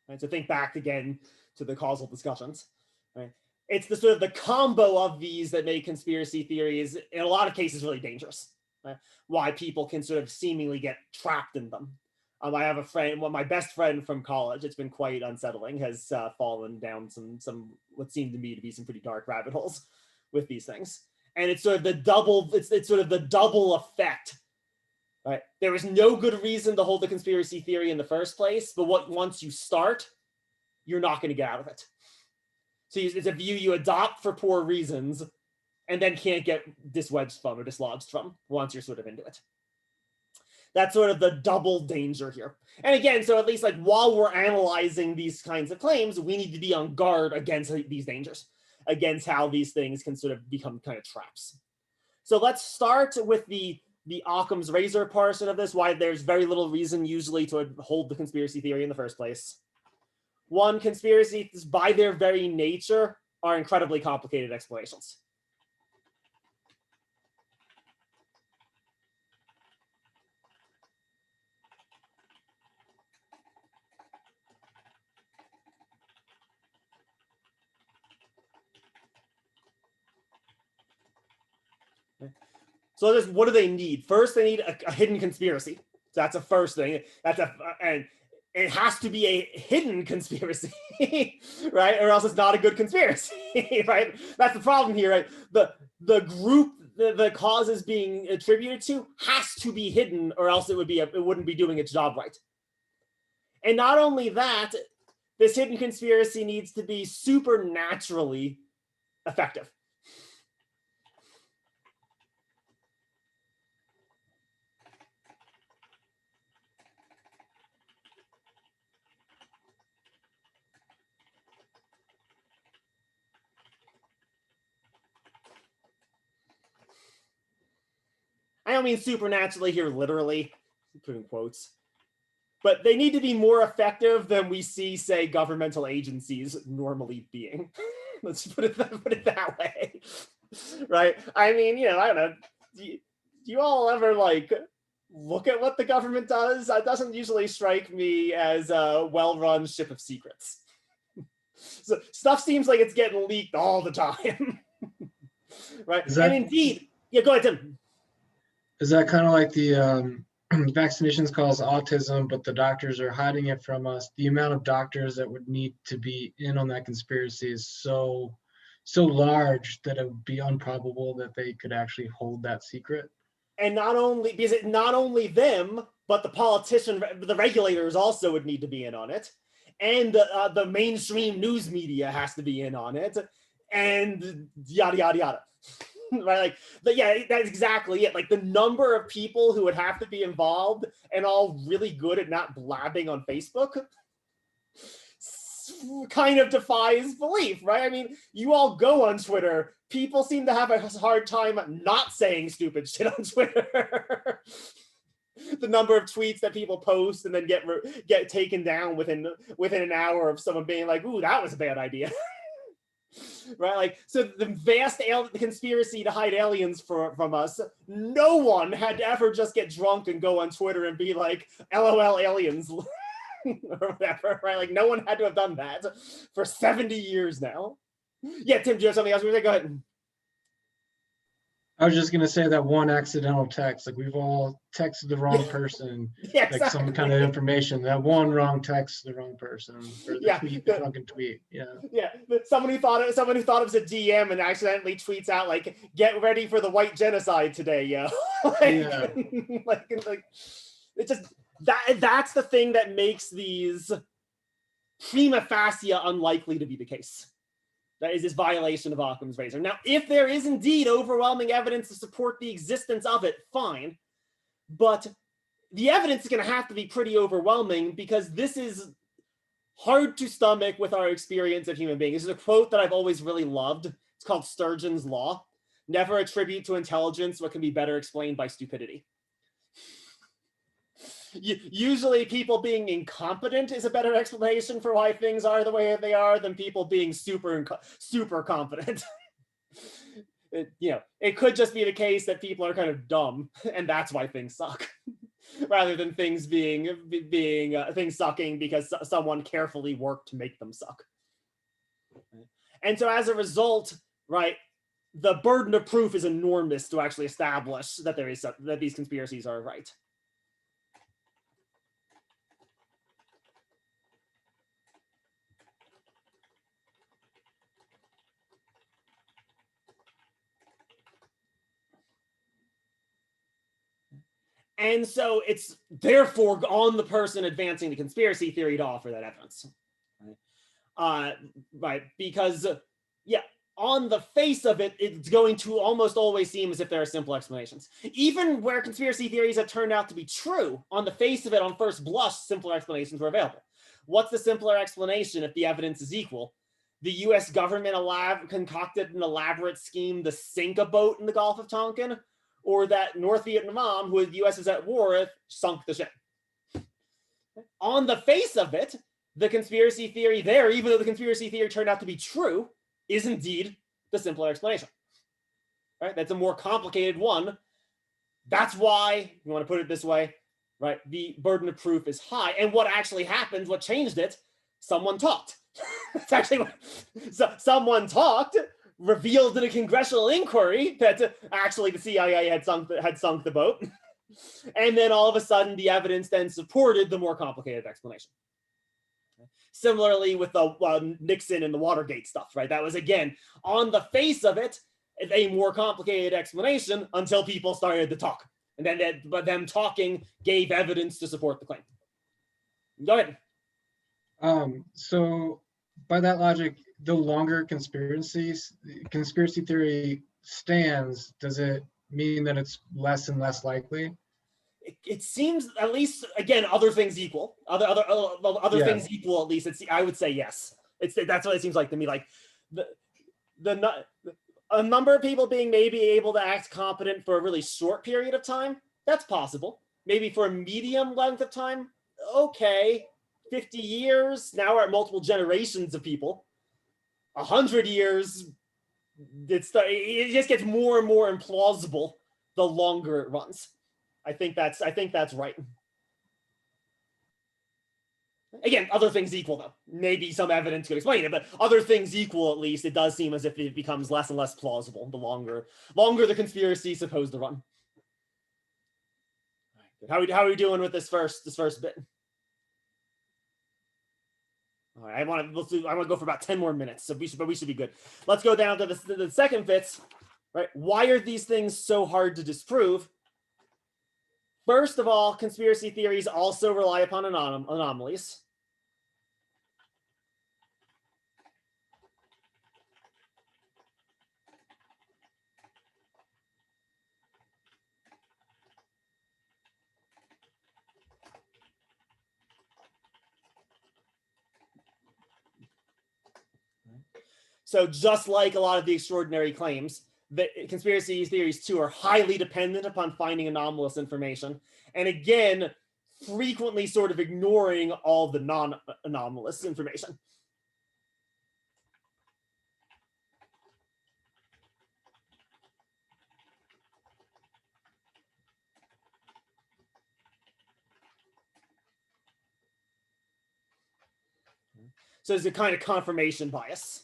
Right, so think back again to the causal discussions. Right? It's the sort of the combo of these that make conspiracy theories, in a lot of cases, really dangerous. Right? Why people can sort of seemingly get trapped in them. I have a friend, my best friend from college, it's been quite unsettling, has fallen down some what seemed to me to be some pretty dark rabbit holes with these things. And it's sort of the double, it's sort of the double effect. Right? There is no good reason to hold the conspiracy theory in the first place, but once you start, you're not going to get out of it. So it's a view you adopt for poor reasons and then can't get diswedged from or dislodged from once you're sort of into it. That's sort of the double danger here. And again, so at least like while we're analyzing these kinds of claims, we need to be on guard against these dangers, against how these things can sort of become kind of traps. So let's start with the Occam's razor portion of this, why there's very little reason usually to hold the conspiracy theory in the first place. One, conspiracies by their very nature are incredibly complicated explanations. So just what do they need? First, they need a hidden conspiracy. So that's a first thing. And it has to be a hidden conspiracy, right? Or else it's not a good conspiracy, right? That's the problem here, right? The group the cause is being attributed to has to be hidden, or else it wouldn't be doing its job right. And not only that, this hidden conspiracy needs to be supernaturally effective. I don't mean supernaturally here literally, putting quotes, but they need to be more effective than we see, say, governmental agencies normally being. Let's put it that way, right? I mean, I don't know. Do you all ever like look at what the government does? It doesn't usually strike me as a well-run ship of secrets. So stuff seems like it's getting leaked all the time. Right? And indeed, yeah, go ahead, Tim. Is that kind of like the vaccinations cause autism, but the doctors are hiding it from us? The amount of doctors that would need to be in on that conspiracy is so large that it would be improbable that they could actually hold that secret. And not only because not only them, but the politician, the regulators also would need to be in on it, and the mainstream news media has to be in on it, and yada yada yada. Right, like, but yeah, that's exactly it. Like the number of people who would have to be involved and all really good at not blabbing on Facebook kind of defies belief, right? I mean, you all go on Twitter. People seem to have a hard time not saying stupid shit on Twitter. The number of tweets that people post and then get taken down within an hour of someone being like, "Ooh, that was a bad idea." Right, like, so the vast conspiracy to hide aliens from us, no one had to ever just get drunk and go on Twitter and be like, "LOL aliens." Or whatever, right? Like, no one had to have done that for 70 years now. Yeah, Tim, do you have something else you want to say? Go ahead. I was just gonna say that one accidental text, like we've all texted the wrong person, Yeah, like some kind of information. That one wrong text, the wrong person, or the tweet, the drunken tweet. Yeah. Yeah, someone who thought it was a DM and accidentally tweets out like, "Get ready for the white genocide today, yo." like it just that's the thing that makes these prima facie unlikely to be the case. That is this violation of Occam's razor. Now, if there is indeed overwhelming evidence to support the existence of it, fine. But the evidence is going to have to be pretty overwhelming because this is hard to stomach with our experience of human beings. This is a quote that I've always really loved. It's called Sturgeon's Law. Never attribute to intelligence what can be better explained by stupidity. Usually people being incompetent is a better explanation for why things are the way they are than people being super confident. It could just be the case that people are kind of dumb and that's why things suck, rather than things being things sucking because someone carefully worked to make them suck. And so as a result, right, the burden of proof is enormous to actually establish that that these conspiracies are right. And so it's therefore on the person advancing the conspiracy theory to offer that evidence. Right? Because, yeah, on the face of it, it's going to almost always seem as if there are simple explanations. Even where conspiracy theories have turned out to be true, on the face of it, on first blush, simpler explanations were available. What's the simpler explanation if the evidence is equal? The US government concocted an elaborate scheme to sink a boat in the Gulf of Tonkin, or that North Vietnam, who the US is at war with, sunk the ship. On the face of it, the conspiracy theory there, even though the conspiracy theory turned out to be true, is indeed the simpler explanation. Right? That's a more complicated one. That's why, you want to put it this way, right? The burden of proof is high. And what actually happened, what changed it, someone talked. It's actually what someone talked, revealed in a congressional inquiry that actually the CIA had sunk the boat. And then all of a sudden the evidence then supported the more complicated explanation. Similarly with the Nixon and the Watergate stuff, right? That was, again, on the face of it, a more complicated explanation until people started to talk. And then but them talking gave evidence to support the claim. Go ahead. So by that logic, the longer conspiracy theory stands, does it mean that it's less and less likely? It seems, at least, again, other things equal. Other things equal, at least. I would say yes. That's what it seems like to me. Like a number of people being maybe able to act competent for a really short period of time, that's possible. Maybe for a medium length of time, okay. 50 years, now we're at multiple generations of people. 100 years, it just gets more and more implausible the longer it runs. I think that's right. Again, other things equal, though. Maybe some evidence could explain it, but other things equal, at least, it does seem as if it becomes less and less plausible the longer the conspiracy is supposed to run. How are we doing with this first bit? All right, I want to go for about 10 more minutes, so we should be good. Let's go down to the second bits. Right? Why are these things so hard to disprove? First of all, conspiracy theories also rely upon anomalies. So just like a lot of the extraordinary claims, the conspiracy theories too are highly dependent upon finding anomalous information. And again, frequently sort of ignoring all the non-anomalous information. So there's a kind of confirmation bias.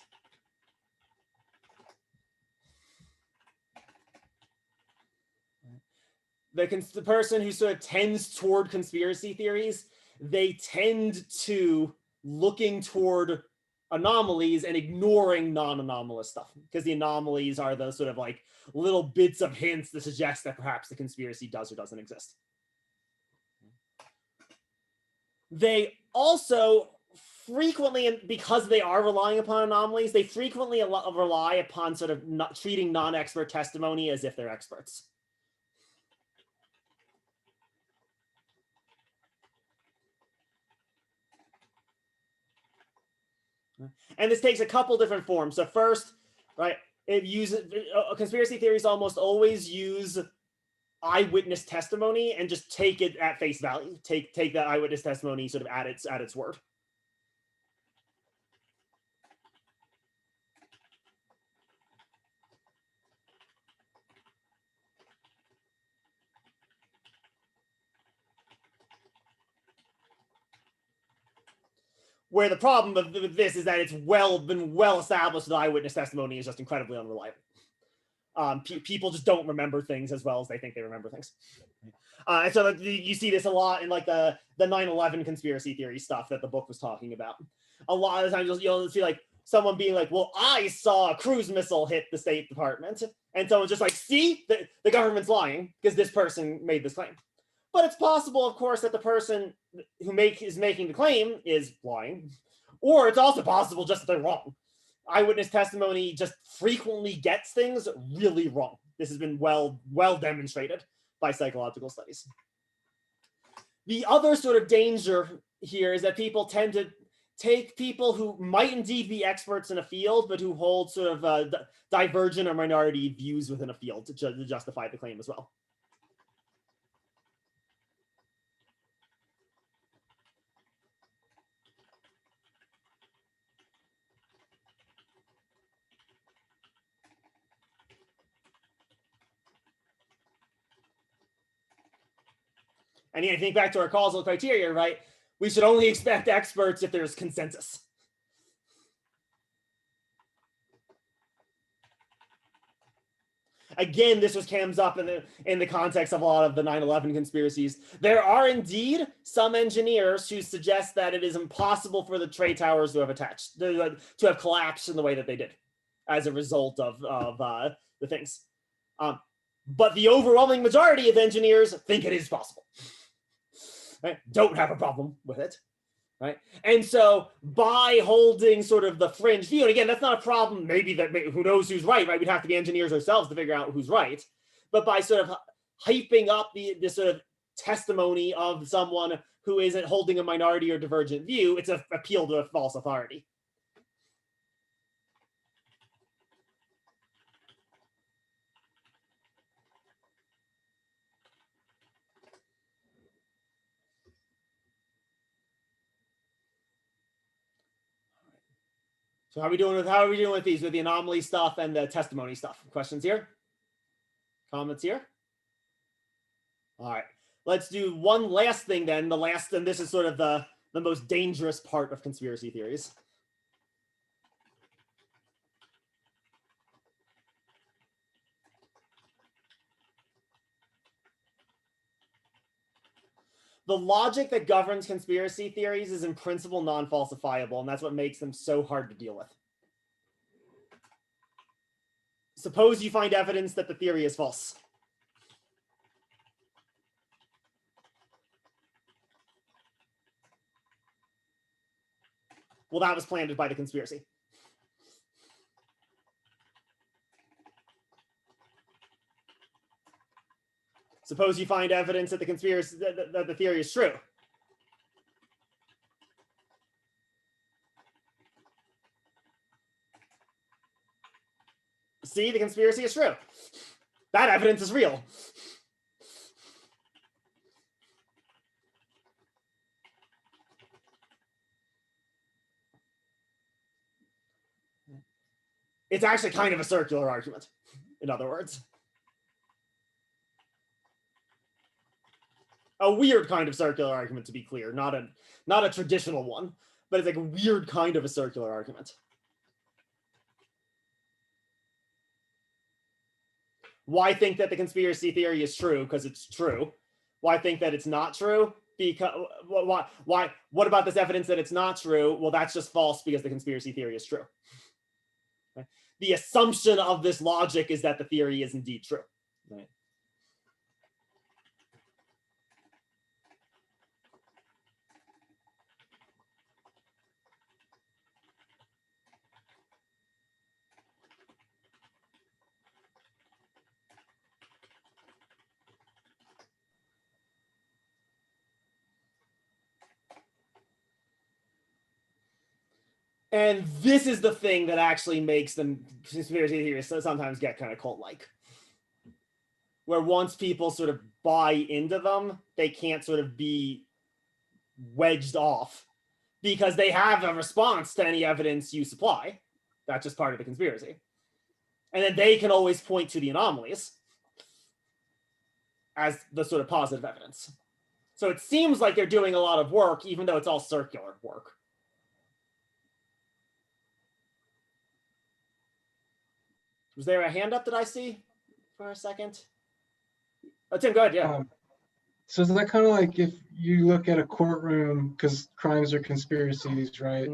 The person who sort of tends toward conspiracy theories, they tend to looking toward anomalies and ignoring non-anomalous stuff, because the anomalies are the sort of like little bits of hints that suggest that perhaps the conspiracy does or doesn't exist. They also frequently, and because they are relying upon anomalies, they frequently rely upon sort of treating non-expert testimony as if they're experts. And this takes a couple different forms. So first, right, it uses conspiracy theories almost always use eyewitness testimony and just take it at face value. Take that eyewitness testimony sort of at its word. Where the problem with this is that it's been well established that eyewitness testimony is just incredibly unreliable. People just don't remember things as well as they think they remember things. And so you see this a lot in like the 9/11 conspiracy theory stuff that the book was talking about. A lot of times you'll see like someone being like, well, I saw a cruise missile hit the State Department. And someone's just like, see, the government's lying because this person made this claim. But it's possible, of course, that the person who is making the claim is lying. Or it's also possible just that they're wrong. Eyewitness testimony just frequently gets things really wrong. This has been well demonstrated by psychological studies. The other sort of danger here is that people tend to take people who might indeed be experts in a field, but who hold sort of divergent or minority views within a field to justify the claim as well. And I think back to our causal criteria, right? We should only expect experts if there's consensus. Again, this comes up in the context of a lot of the 9/11 conspiracies. There are indeed some engineers who suggest that it is impossible for the trade towers to have to have collapsed in the way that they did as a result of the things. But the overwhelming majority of engineers think it is possible. Right? Don't have a problem with it. Right? And so by holding sort of the fringe view, and again, that's not a problem, who knows who's right, right? We'd have to be engineers ourselves to figure out who's right. But by sort of hyping up the sort of testimony of someone who isn't holding a minority or divergent view, it's an appeal to a false authority. So how are we doing with these, with the anomaly stuff and the testimony stuff? Questions here? Comments here? All right, let's do one last thing then. The last, and this is sort of the most dangerous part of conspiracy theories. The logic that governs conspiracy theories is in principle non-falsifiable, and that's what makes them so hard to deal with. Suppose you find evidence that the theory is false. Well, that was planted by the conspiracy. Suppose you find evidence that the conspiracy that the theory is true. See, the conspiracy is true. That evidence is real. It's actually kind of a circular argument, in other words. A weird kind of circular argument, to be clear, not a traditional one, but it's like a weird kind of a circular argument. Why think that the conspiracy theory is true? Because it's true. Why think that it's not true? Because why? What about this evidence that it's not true? Well, that's just false because the conspiracy theory is true. Okay? The assumption of this logic is that the theory is indeed true. Right? And this is the thing that actually makes them conspiracy theories sometimes get kind of cult-like. Where once people sort of buy into them, they can't sort of be wedged off because they have a response to any evidence you supply. That's just part of the conspiracy. And then they can always point to the anomalies as the sort of positive evidence. So it seems like they're doing a lot of work, even though it's all circular work. Was there a hand up that I see for a second? Oh, Tim, go ahead. Yeah. So is that kind of like if you look at a courtroom, because crimes are conspiracies, right?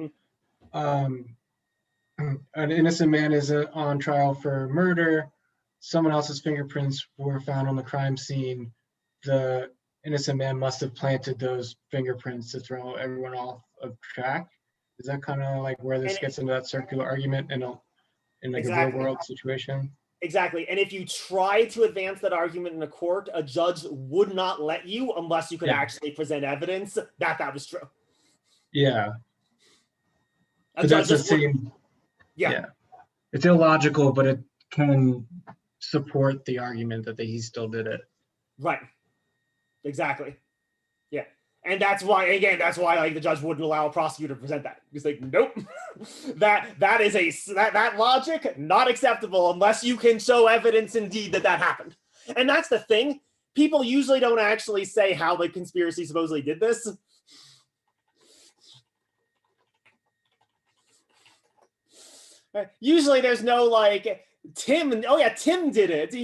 Mm-hmm. An innocent man is on trial for murder. Someone else's fingerprints were found on the crime scene. The innocent man must have planted those fingerprints to throw everyone off of track. Is that kind of like where this gets into that circular argument in like a real world situation? Exactly. And if you try to advance that argument in a court, a judge would not let you unless you could actually present evidence that that was true. Yeah. That's the same. Yeah. It's illogical, but it can support the argument that he still did it. Right. Exactly. Yeah. And that's why, again, like the judge wouldn't allow a prosecutor to present that. He's like, nope, that is that logic not acceptable unless you can show evidence indeed that happened. And that's the thing. People usually don't actually say how the conspiracy supposedly did this. Usually there's no like, Tim did it.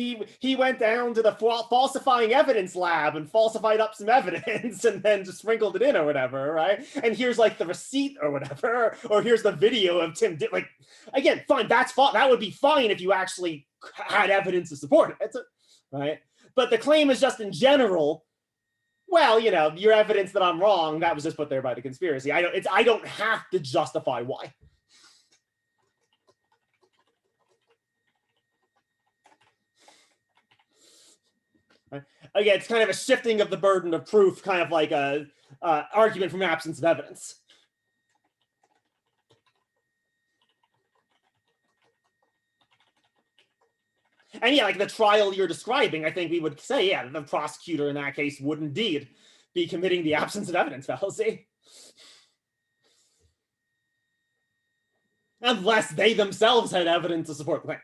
He went down to the falsifying evidence lab and falsified up some evidence and then just sprinkled it in or whatever, right? And here's like the receipt or whatever, or here's the video of Tim. Like, again, fine, that's fine. That would be fine if you actually had evidence to support it, right? But the claim is just in general, well, you know, your evidence that I'm wrong, that was just put there by the conspiracy. I don't have to justify why. Again, it's kind of a shifting of the burden of proof, kind of like a argument from absence of evidence. And yeah, like the trial you're describing, I think we would say, yeah, the prosecutor in that case would indeed be committing the absence of evidence fallacy. Unless they themselves had evidence to support the claim.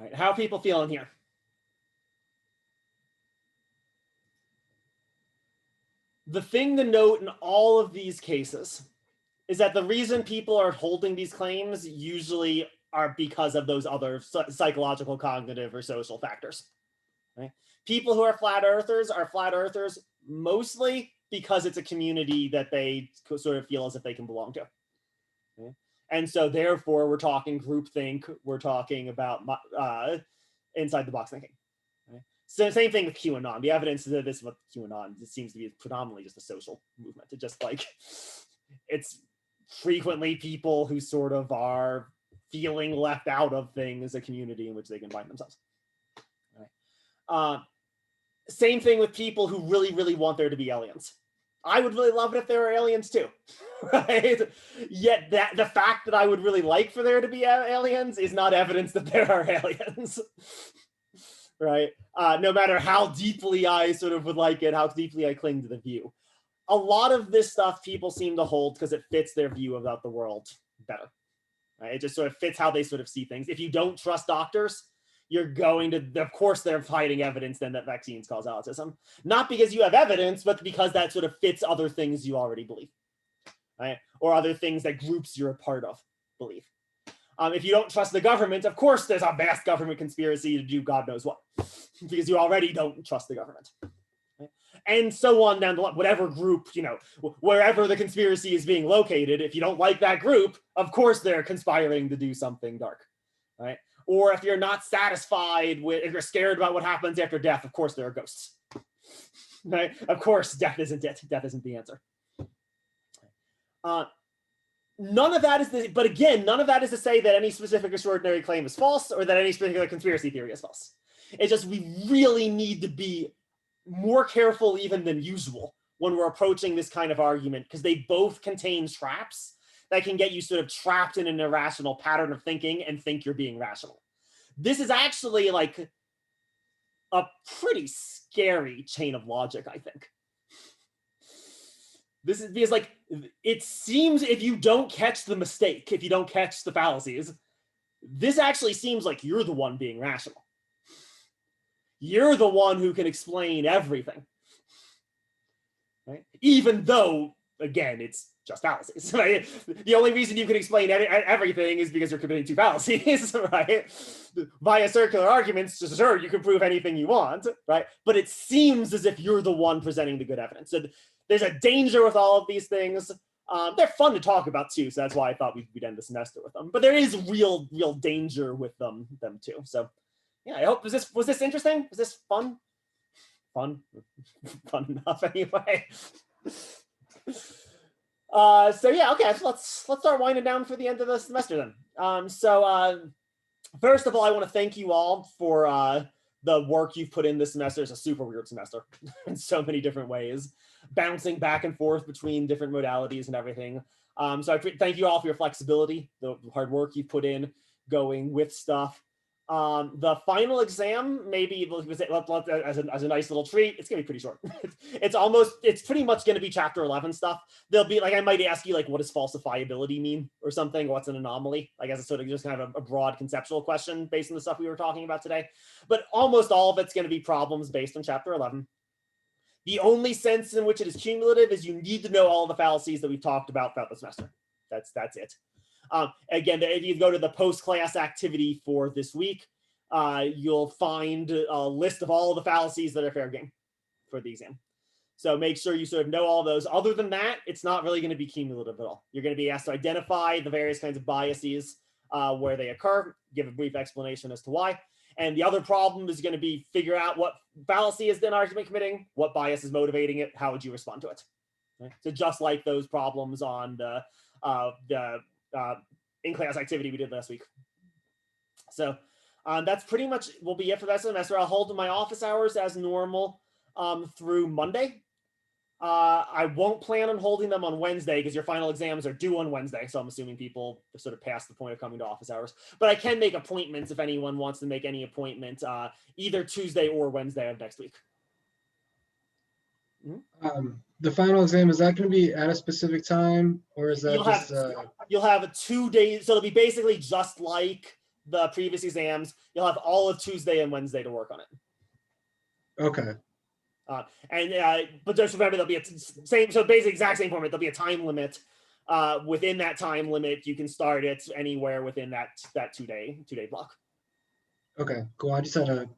right, how are people feeling here? The thing to note in all of these cases is that the reason people are holding these claims usually are because of those other psychological, cognitive, or social factors. Right? People who are flat earthers mostly because it's a community that they sort of feel as if they can belong to. Okay? And so therefore we're talking groupthink, we're talking about inside the box thinking. Okay? So same thing with QAnon. The evidence of this with QAnon, it seems to be predominantly just a social movement. It just like, it's frequently people who sort of are feeling left out of things, a community in which they can find themselves. Right? Same thing with people who really, really want there to be aliens. I would really love it if there were aliens too, right? Yet that the fact that I would really like for there to be aliens is not evidence that there are aliens, right? No matter how deeply I sort of would like it, how deeply I cling to the view. A lot of this stuff people seem to hold because it fits their view about the world better. Right? It just sort of fits how they sort of see things. If you don't trust doctors, you're going to, of course, they're hiding evidence then that vaccines cause autism. Not because you have evidence, but because that sort of fits other things you already believe, right? Or other things that groups you're a part of believe. If you don't trust the government, of course, there's a vast government conspiracy to do God knows what, because you already don't trust the government. And so on down the line, whatever group, wherever the conspiracy is being located, if you don't like that group, of course they're conspiring to do something dark, right? Or if you're not satisfied with, if you're scared about what happens after death, of course there are ghosts, right? Of course, death isn't it. Death isn't the answer. None of that is, but again, none of that is to say that any specific extraordinary claim is false or that any particular conspiracy theory is false. It's just we really need to be more careful even than usual when we're approaching this kind of argument, because they both contain traps that can get you sort of trapped in an irrational pattern of thinking and think you're being rational. This is actually like a pretty scary chain of logic, I think. This is because, like, it seems if you don't catch the mistake, if you don't catch the fallacies, this actually seems like you're the one being rational. You're the one who can explain everything, right? Even though, again, it's just fallacies, right? The only reason you can explain everything is because you're committing two fallacies, right? Via circular arguments, sure, you can prove anything you want, right? But it seems as if you're the one presenting the good evidence. So there's a danger with all of these things. They're fun to talk about too, so that's why I thought we'd end the semester with them. But there is real danger with them too. So yeah, I hope, was this interesting? Was this fun? Fun enough anyway. So yeah, okay, so let's start winding down for the end of the semester then. First of all, I want to thank you all for the work you've put in this semester. It's a super weird semester in so many different ways, bouncing back and forth between different modalities and everything. So I thank you all for your flexibility, the hard work you put in going with stuff. The final exam, maybe as a nice little treat, it's gonna be pretty short. It's pretty much gonna be chapter 11 stuff. There'll be like, I might ask you like, what does falsifiability mean or something? What's an anomaly? I guess it's sort of just kind of a broad conceptual question based on the stuff we were talking about today. But almost all of it's gonna be problems based on chapter 11. The only sense in which it is cumulative is you need to know all the fallacies that we've talked about throughout the semester. That's it. Again, if you go to the post-class activity for this week, you'll find a list of all the fallacies that are fair game for the exam. So make sure you sort of know all those. Other than that, it's not really going to be cumulative at all. You're going to be asked to identify the various kinds of biases where they occur, give a brief explanation as to why. And the other problem is going to be figure out what fallacy is the argument committing, what bias is motivating it, how would you respond to it? Okay? So just like those problems on the in-class activity we did last week. So that's pretty much will be it for that semester. I'll hold my office hours as normal through Monday. I won't plan on holding them on Wednesday because your final exams are due on Wednesday. So I'm assuming people are sort of past the point of coming to office hours. But I can make appointments if anyone wants to make any appointment either Tuesday or Wednesday of next week. The final exam, is that going to be at a specific time, or is that You'll have 2 days. So it'll be basically just like the previous exams. You'll have all of Tuesday and Wednesday to work on it. Okay. But just remember, there'll be a same, so basically exact same format. There'll be a time limit. Within that time limit, you can start it anywhere within that two-day block. Okay, cool. I just had a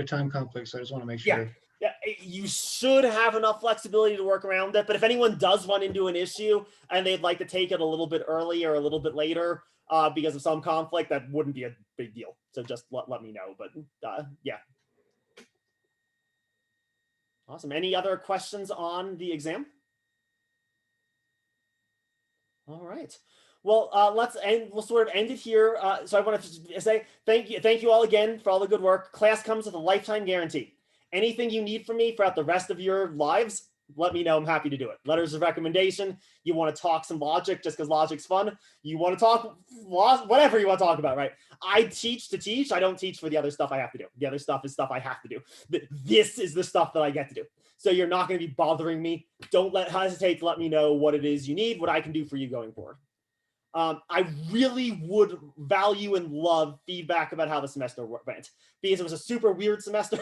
time conflict, so I just want to make sure. Yeah, you should have enough flexibility to work around it. But if anyone does run into an issue and they'd like to take it a little bit early or a little bit later because of some conflict, that wouldn't be a big deal. So just let me know. But yeah. Awesome. Any other questions on the exam? All right. Well, we'll sort of end it here. So I want to say thank you all again for all the good work. Class comes with a lifetime guarantee. Anything you need from me throughout the rest of your lives, let me know. I'm happy to do it. Letters of recommendation. You want to talk some logic just because logic's fun. You want to talk whatever you want to talk about, right? I teach to teach. I don't teach for the other stuff I have to do. The other stuff is stuff I have to do. This is the stuff that I get to do. So you're not going to be bothering me. Don't hesitate to let me know what it is you need, what I can do for you going forward. I really would value and love feedback about how the semester went, because it was a super weird semester,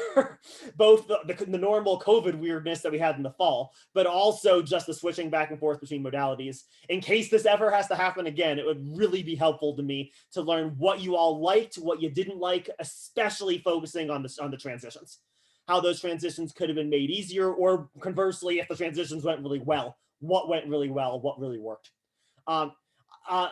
both the normal COVID weirdness that we had in the fall, but also just the switching back and forth between modalities. In case this ever has to happen again, it would really be helpful to me to learn what you all liked, what you didn't like, especially focusing on the transitions, how those transitions could have been made easier, or conversely, if the transitions went really well, what went really well, what really worked.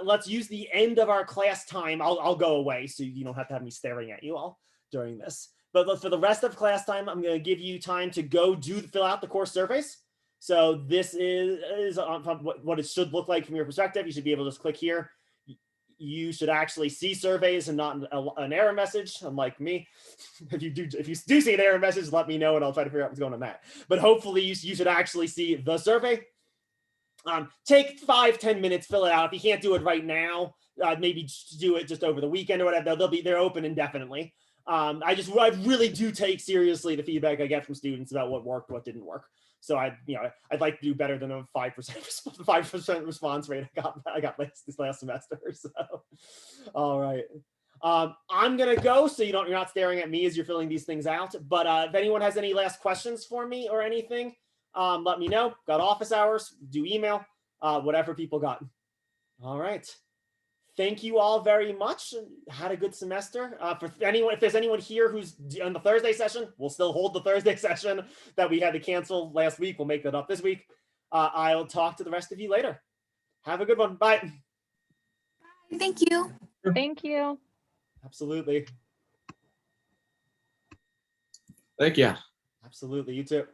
Let's use the end of our class time. I'll go away so you don't have to have me staring at you all during this. But for the rest of class time, I'm going to give you time to go fill out the course surveys. So this is what it should look like from your perspective. You should be able to just click here. You should actually see surveys and not an error message, unlike me. If you do see an error message, let me know and I'll try to figure out what's going on that. But hopefully you should actually see the survey. Take 5-10 minutes, fill it out. If you can't do it right now, maybe do it just over the weekend or whatever. They're open indefinitely. I really do take seriously the feedback I get from students about what worked, what didn't work. So I'd like to do better than a 5% response rate I got this last semester. So, all right. I'm gonna go, so you're not staring at me as you're filling these things out. But if anyone has any last questions for me or anything, let me know. Got office hours, do email, whatever people got. All right. Thank you all very much. Had a good semester. If there's anyone here who's on the Thursday session, we'll still hold the Thursday session that we had to cancel last week. We'll make that up this week. I'll talk to the rest of you later. Have a good one. Bye. Thank you. Thank you. Absolutely. Thank you. Absolutely. You too.